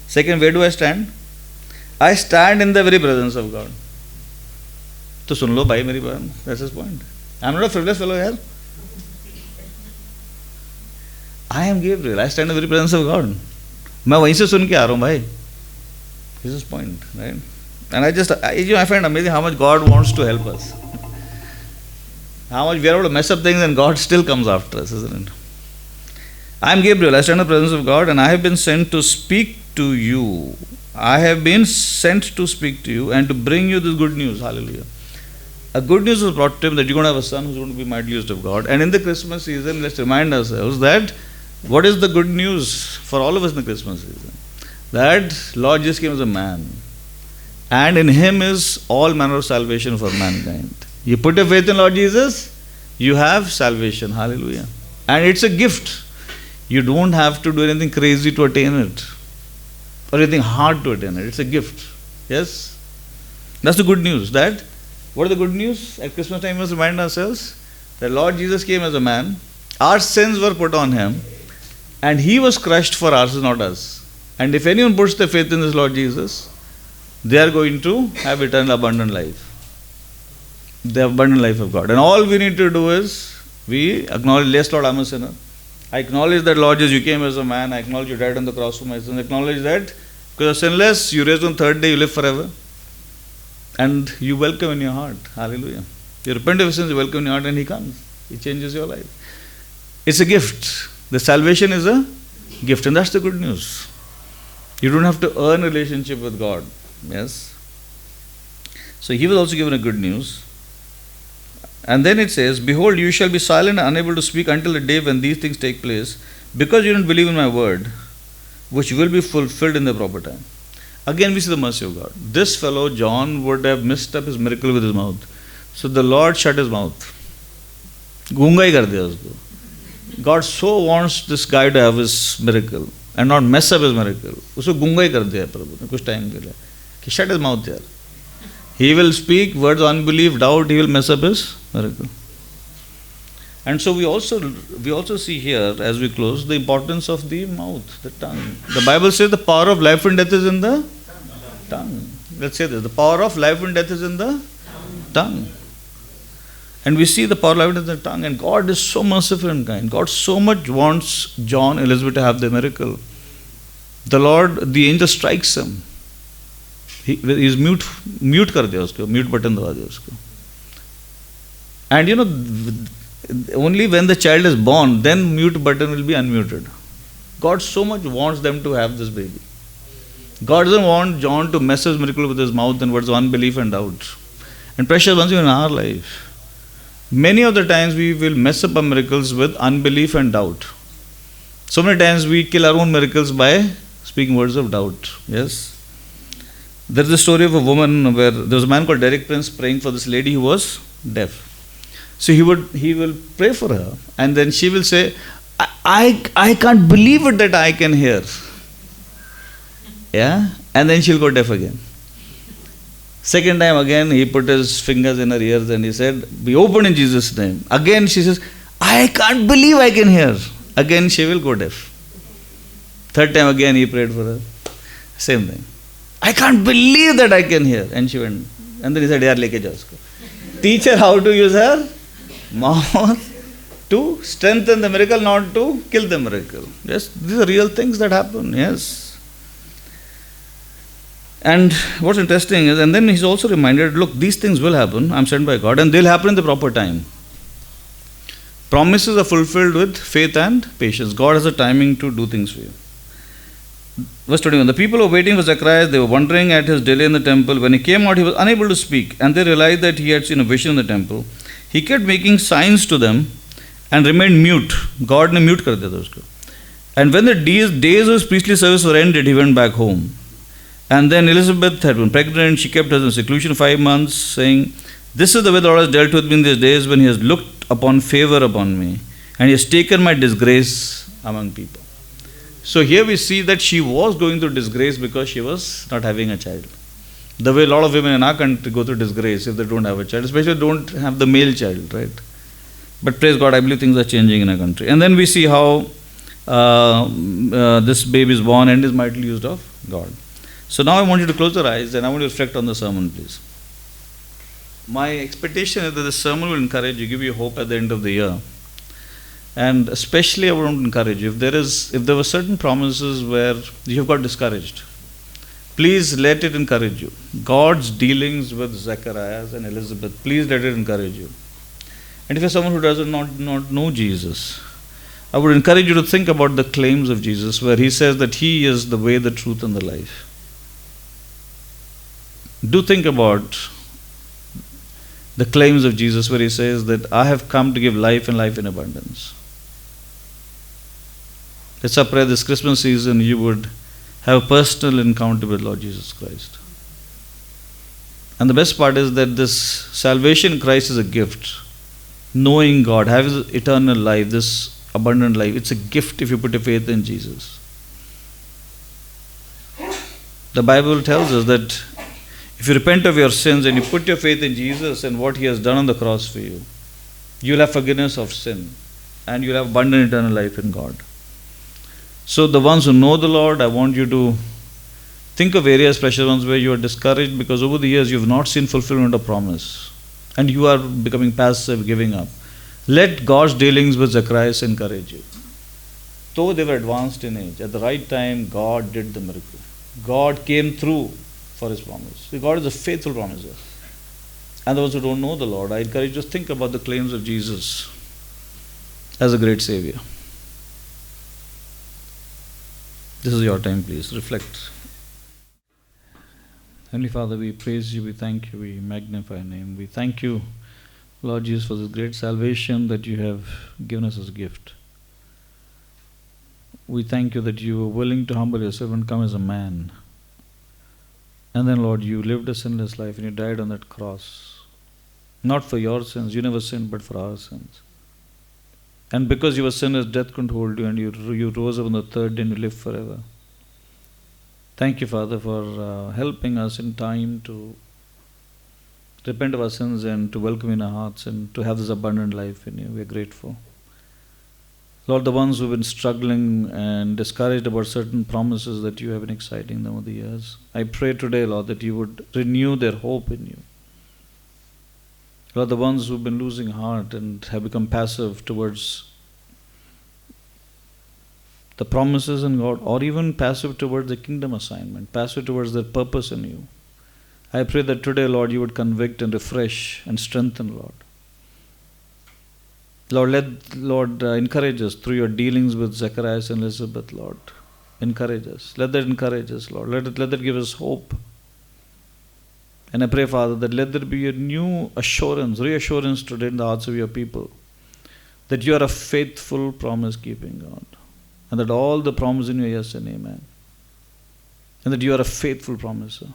Second, where do I stand? I stand in the very presence of God. तो सुन लो भाई मेरी बात. That's his point. I'm not a frivolous fellow here. I am Gabriel. I stand in the very presence of God. मैं वहीं से सुन के आ रहा हूँ भाई. This is his point, right? And I find amazing how much God wants to help us. How much we are able to mess up things and God still comes after us, isn't it? I am Gabriel. I stand in the presence of God, and I have been sent to speak to you. I have been sent to speak to you and to bring you this good news. Hallelujah. A good news was brought to him that you're going to have a son who's going to be mightily used of God. And in the Christmas season, let's remind ourselves that what is the good news for all of us in the Christmas season? That Lord Jesus came as a man. And in Him is all manner of salvation for mankind. You put your faith in Lord Jesus, you have salvation. Hallelujah. And it's a gift. You don't have to do anything crazy to attain it. Or anything hard to attain it. It's a gift. Yes? That's the good news. What is the good news? At Christmas time we must remind ourselves that Lord Jesus came as a man. Our sins were put on Him. And He was crushed for our sins, not us. And if anyone puts their faith in this Lord Jesus, they are going to have eternal abundant life. The abundant life of God. And all we need to do is, we acknowledge, yes Lord, I'm a sinner. I acknowledge that Lord Jesus, you came as a man. I acknowledge you died on the cross for my sins. I acknowledge that because you're sinless, you raised on the third day, you live forever. And you welcome in your heart. Hallelujah. You repent of your sins, you welcome in your heart, and He comes. He changes your life. It's a gift. The salvation is a gift, and that's the good news. You don't have to earn a relationship with God. Yes. So He was also given a good news. And then it says, behold, you shall be silent and unable to speak until the day when these things take place, because you don't believe in my word, which will be fulfilled in the proper time. Again, we see the mercy of God. This fellow, John, would have messed up his miracle with his mouth. So the Lord shut his mouth. Gunga hi kar diya usko. God so wants this guy to have his miracle. and not mess up his miracle. उसको गूंगा ही कर दिया प्रभु ने कुछ time के लिए कि shut his mouth यार. He will speak words of unbelief, doubt, he will mess up his miracle. And so we also see here, as we close, the importance of the mouth, the tongue. The Bible says the power of life and death is in the tongue. Let's say this. The power of life and death is in the tongue. And we see the power of life and death in the tongue. And God is so merciful and kind. God so much wants John and Elizabeth to have the miracle. The Lord, the angel strikes him. He's mute कर दिया उसको, mute button दबा दिया उसको. And you know, only when the child is born, then mute button will be unmuted. God so much wants them to have this baby. God doesn't want John to mess his miracle with his mouth and words of unbelief and doubt. And precious ones, in our life, many of the times we will mess up our miracles with unbelief and doubt. So many times we kill our own miracles by speaking words of doubt. Yes. There is a story of a woman where there was a man called Derek Prince praying for this lady who was deaf. So he will pray for her, and then she will say, I can't believe it that I can hear. Yeah? And then she'll go deaf again. Second time again, he put his fingers in her ears and he said, be open in Jesus' name. Again she says, I can't believe I can hear. Again she will go deaf. Third time again he prayed for her. Same thing. I can't believe that I can hear. And she went. And then he said, yaar leke jao usko. Teach her how to use her mouth to strengthen the miracle, not to kill the miracle. Yes, these are real things that happen. Yes. And what's interesting is, and then he's also reminded, look, these things will happen. I'm sent by God, and they'll happen in the proper time. Promises are fulfilled with faith and patience. God has a timing to do things for you. Verse 21, the people were waiting for Zacharias. They were wondering at his delay in the temple. When he came out, he was unable to speak, and they realized that he had seen a vision in the temple. He kept making signs to them and remained mute. God ne mute kar diya tha usko. And when the days of his priestly service were ended, he went back home. And then Elizabeth had been pregnant. She kept her in seclusion 5 months, saying, this is the way the Lord has dealt with me in these days, when he has looked upon favor upon me, and he has taken my disgrace among people. So here we see that she was going through disgrace because she was not having a child. The way a lot of women in our country go through disgrace if they don't have a child, especially don't have the male child, right? But praise God, I believe things are changing in our country. And then we see how this baby is born and is mightily used of God. So now I want you to close your eyes and I want you to reflect on the sermon, please. My expectation is that the sermon will encourage you, give you hope at the end of the year. And especially I want to encourage you, if there were certain promises where you have got discouraged, please let it encourage you. God's dealings with Zacharias and Elizabeth, please let it encourage you. And if you're someone who does not know Jesus, I would encourage you to think about the claims of Jesus where he says that he is the way, the truth and the life. Do think about the claims of Jesus where he says that I have come to give life and life in abundance. Let's our prayer this Christmas season you would have a personal encounter with Lord Jesus Christ. And the best part is that this salvation in Christ is a gift. Knowing God, having eternal life, this abundant life, it's a gift if you put your faith in Jesus. The Bible tells us that if you repent of your sins and you put your faith in Jesus and what he has done on the cross for you, you'll have forgiveness of sin and you'll have abundant eternal life in God. So the ones who know the Lord, I want you to think of areas, precious ones, where you are discouraged because over the years you have not seen fulfillment of promise and you are becoming passive, giving up. Let God's dealings with Zacharias encourage you. Though they were advanced in age, at the right time God did the miracle. God came through for his promise. God is a faithful promiser. And those who don't know the Lord, I encourage you to think about the claims of Jesus as a great Savior. This is your time, please. Reflect. Heavenly Father, we praise you, we thank you, we magnify your name. We thank you, Lord Jesus, for this great salvation that you have given us as a gift. We thank you that you were willing to humble yourself and come as a man. And then, Lord, you lived a sinless life and you died on that cross. Not for your sins, you never sinned, but for our sins. And because you were sinless, death couldn't hold you, and you rose up on the third day and you live forever. Thank you, Father, for helping us in time to repent of our sins and to welcome in our hearts and to have this abundant life in you. We are grateful. Lord, the ones who've been struggling and discouraged about certain promises that you have been exciting them over the years, I pray today, Lord, that you would renew their hope in you. Lord, the ones who've been losing heart and have become passive towards the promises in God, or even passive towards the kingdom assignment, passive towards their purpose in you, I pray that today, Lord, you would convict and refresh and strengthen, Lord. Lord, encourage us through your dealings with Zacharias and Elizabeth, Lord. Encourage us. Let that encourage us, Lord. Let that give us hope. And I pray, Father, that let there be a new assurance, reassurance today in the hearts of your people, that you are a faithful promise-keeping God, and that all the promise in you are yes and amen, and that you are a faithful promiser.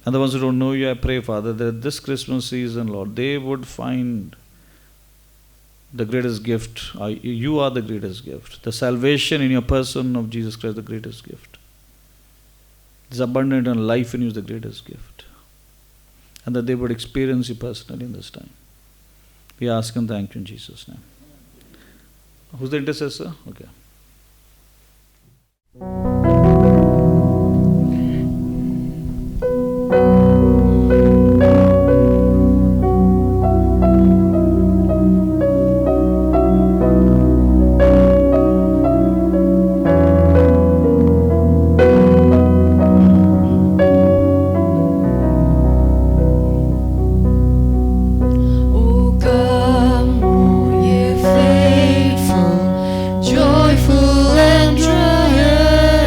And the ones who don't know you, I pray, Father, that this Christmas season, Lord, they would find the greatest gift. You are the greatest gift. The salvation in your person of Jesus Christ, the greatest gift. This abundant and life in you is the greatest gift. And that they would experience you personally in this time. We ask and thank you in Jesus' name. Who's the intercessor? Okay. Joyful and triumphant.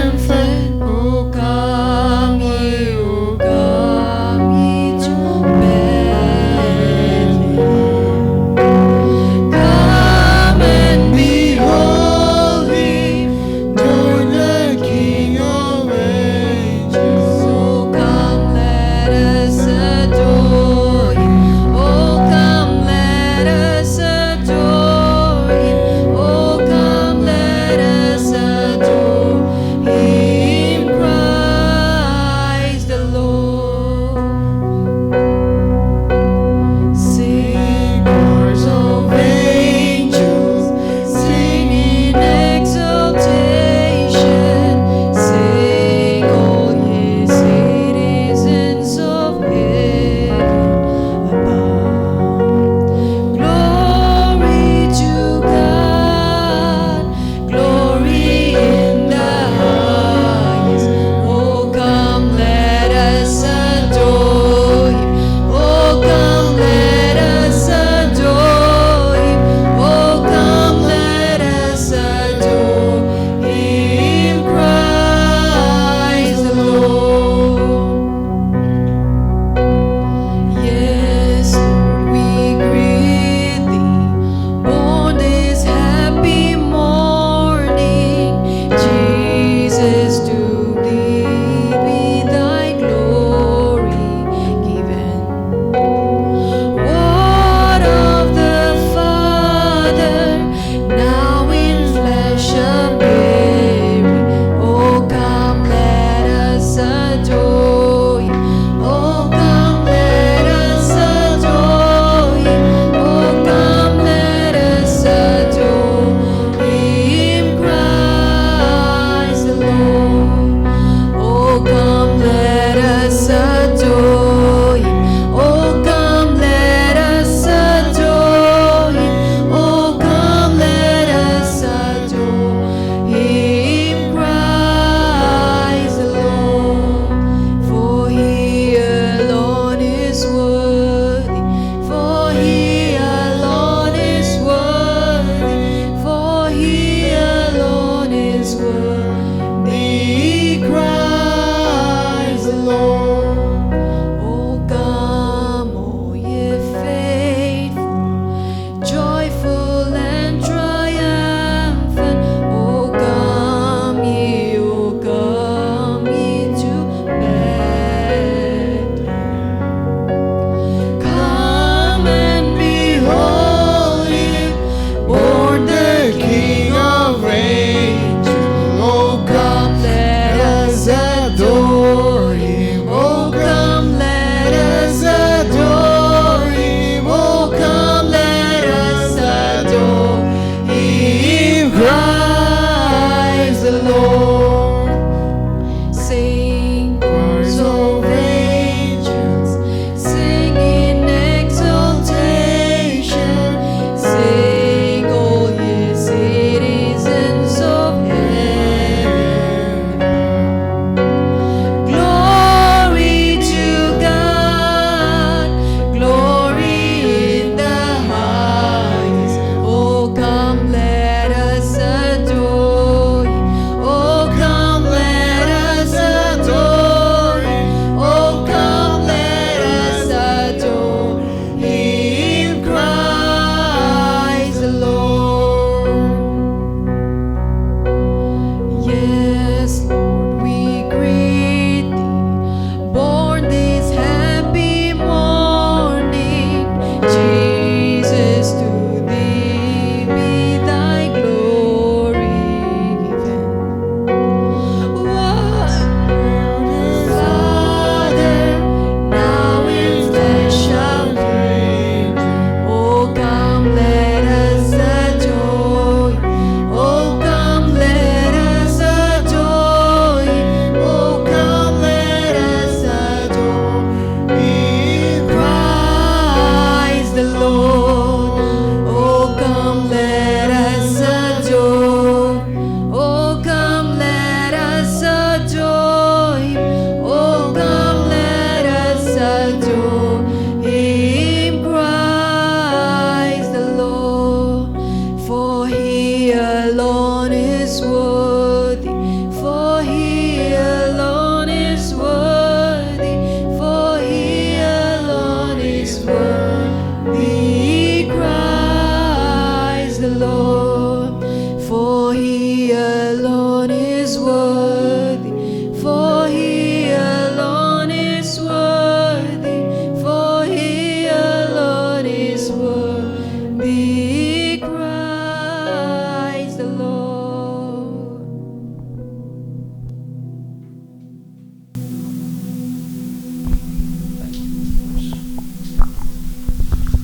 worthy, Christ the Lord, for He alone is worthy, for He alone is worthy, for He alone is worthy, Christ the Lord.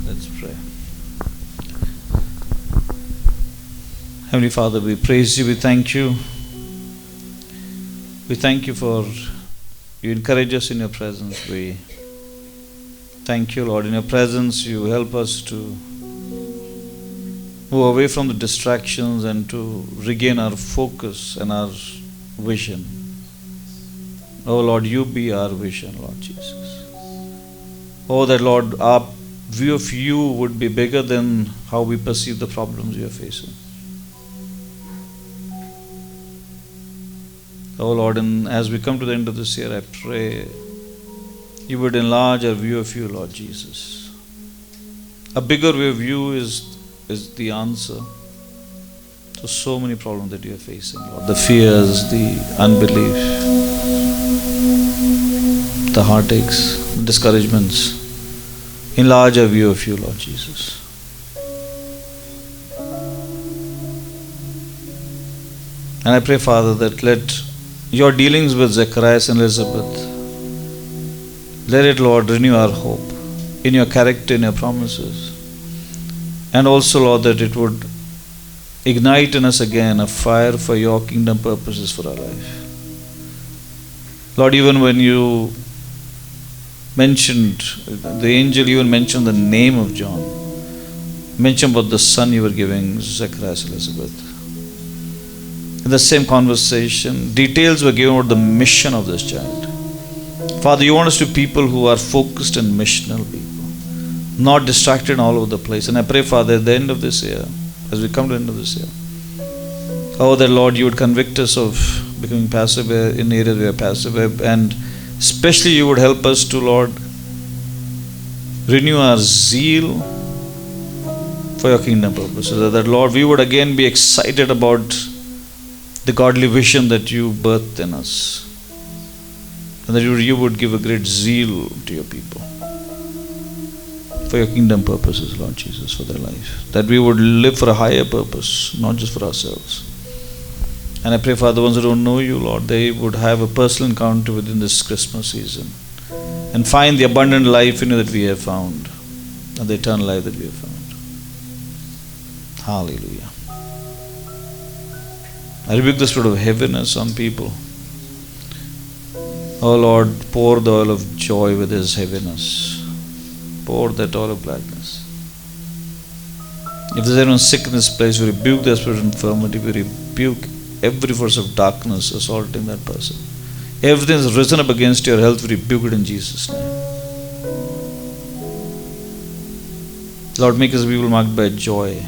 Let's pray. Heavenly Father, we praise you, we thank you. We thank you for you encourage us in your presence. We thank you, Lord. In your presence, you help us to move away from the distractions and to regain our focus and our vision. Oh Lord, you be our vision, Lord Jesus. Oh, that Lord, our view of you would be bigger than how we perceive the problems we are facing. Oh Lord, and as we come to the end of this year, I pray you would enlarge our view of you, Lord Jesus. A bigger view of you is the answer to so many problems that you are facing, Lord. The fears, the unbelief, the heartaches, the discouragements. Enlarge our view of you, Lord Jesus. And I pray, Father, that let your dealings with Zacharias and Elizabeth, let it, Lord, renew our hope in your character, in your promises. And also, Lord, that it would ignite in us again a fire for your kingdom purposes for our life. Lord, even when you mentioned, the angel even mentioned the name of John, mentioned about the son you were giving Zacharias and Elizabeth. In the same conversation, details were given about the mission of this child. Father, you want us to be people who are focused and missional people, not distracted all over the place. And I pray, Father, at the end of this year, as we come to the end of this year, oh, that Lord, you would convict us of becoming passive in areas where we are passive, and especially you would help us to, Lord, renew our zeal for your kingdom purpose, so that, Lord, we would again be excited about the godly vision that you birthed in us, and that you would give a great zeal to your people for your kingdom purposes, Lord Jesus, for their life. That we would live for a higher purpose, not just for ourselves. And I pray, Father, the ones who don't know you, Lord, they would have a personal encounter within this Christmas season and find the abundant life in you that we have found, and the eternal life that we have found. Hallelujah. I rebuke the spirit of heaviness on people. Oh Lord, pour the oil of joy with his heaviness. Pour that oil of gladness. If there's anyone sick in this place, we rebuke the spirit of infirmity. We rebuke every force of darkness assaulting that person. Everything that's risen up against your health, we rebuke it in Jesus' name. Lord, make us people marked by joy.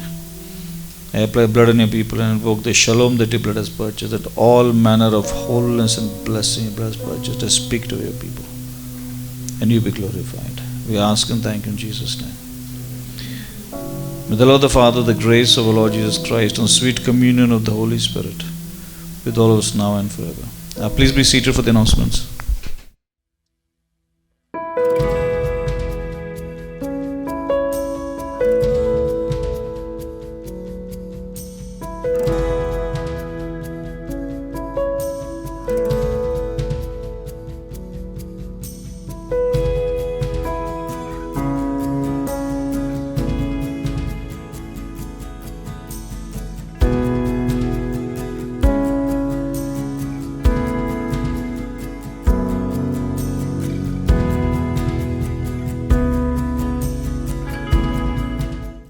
I apply blood on your people and invoke the shalom that your blood has purchased, that all manner of wholeness and blessing your blood has purchased. I speak to your people, and you be glorified. We ask and thank you in Jesus' name. May the Lord the Father, the grace of our Lord Jesus Christ, and sweet communion of the Holy Spirit with all of us now and forever. Please be seated for the announcements.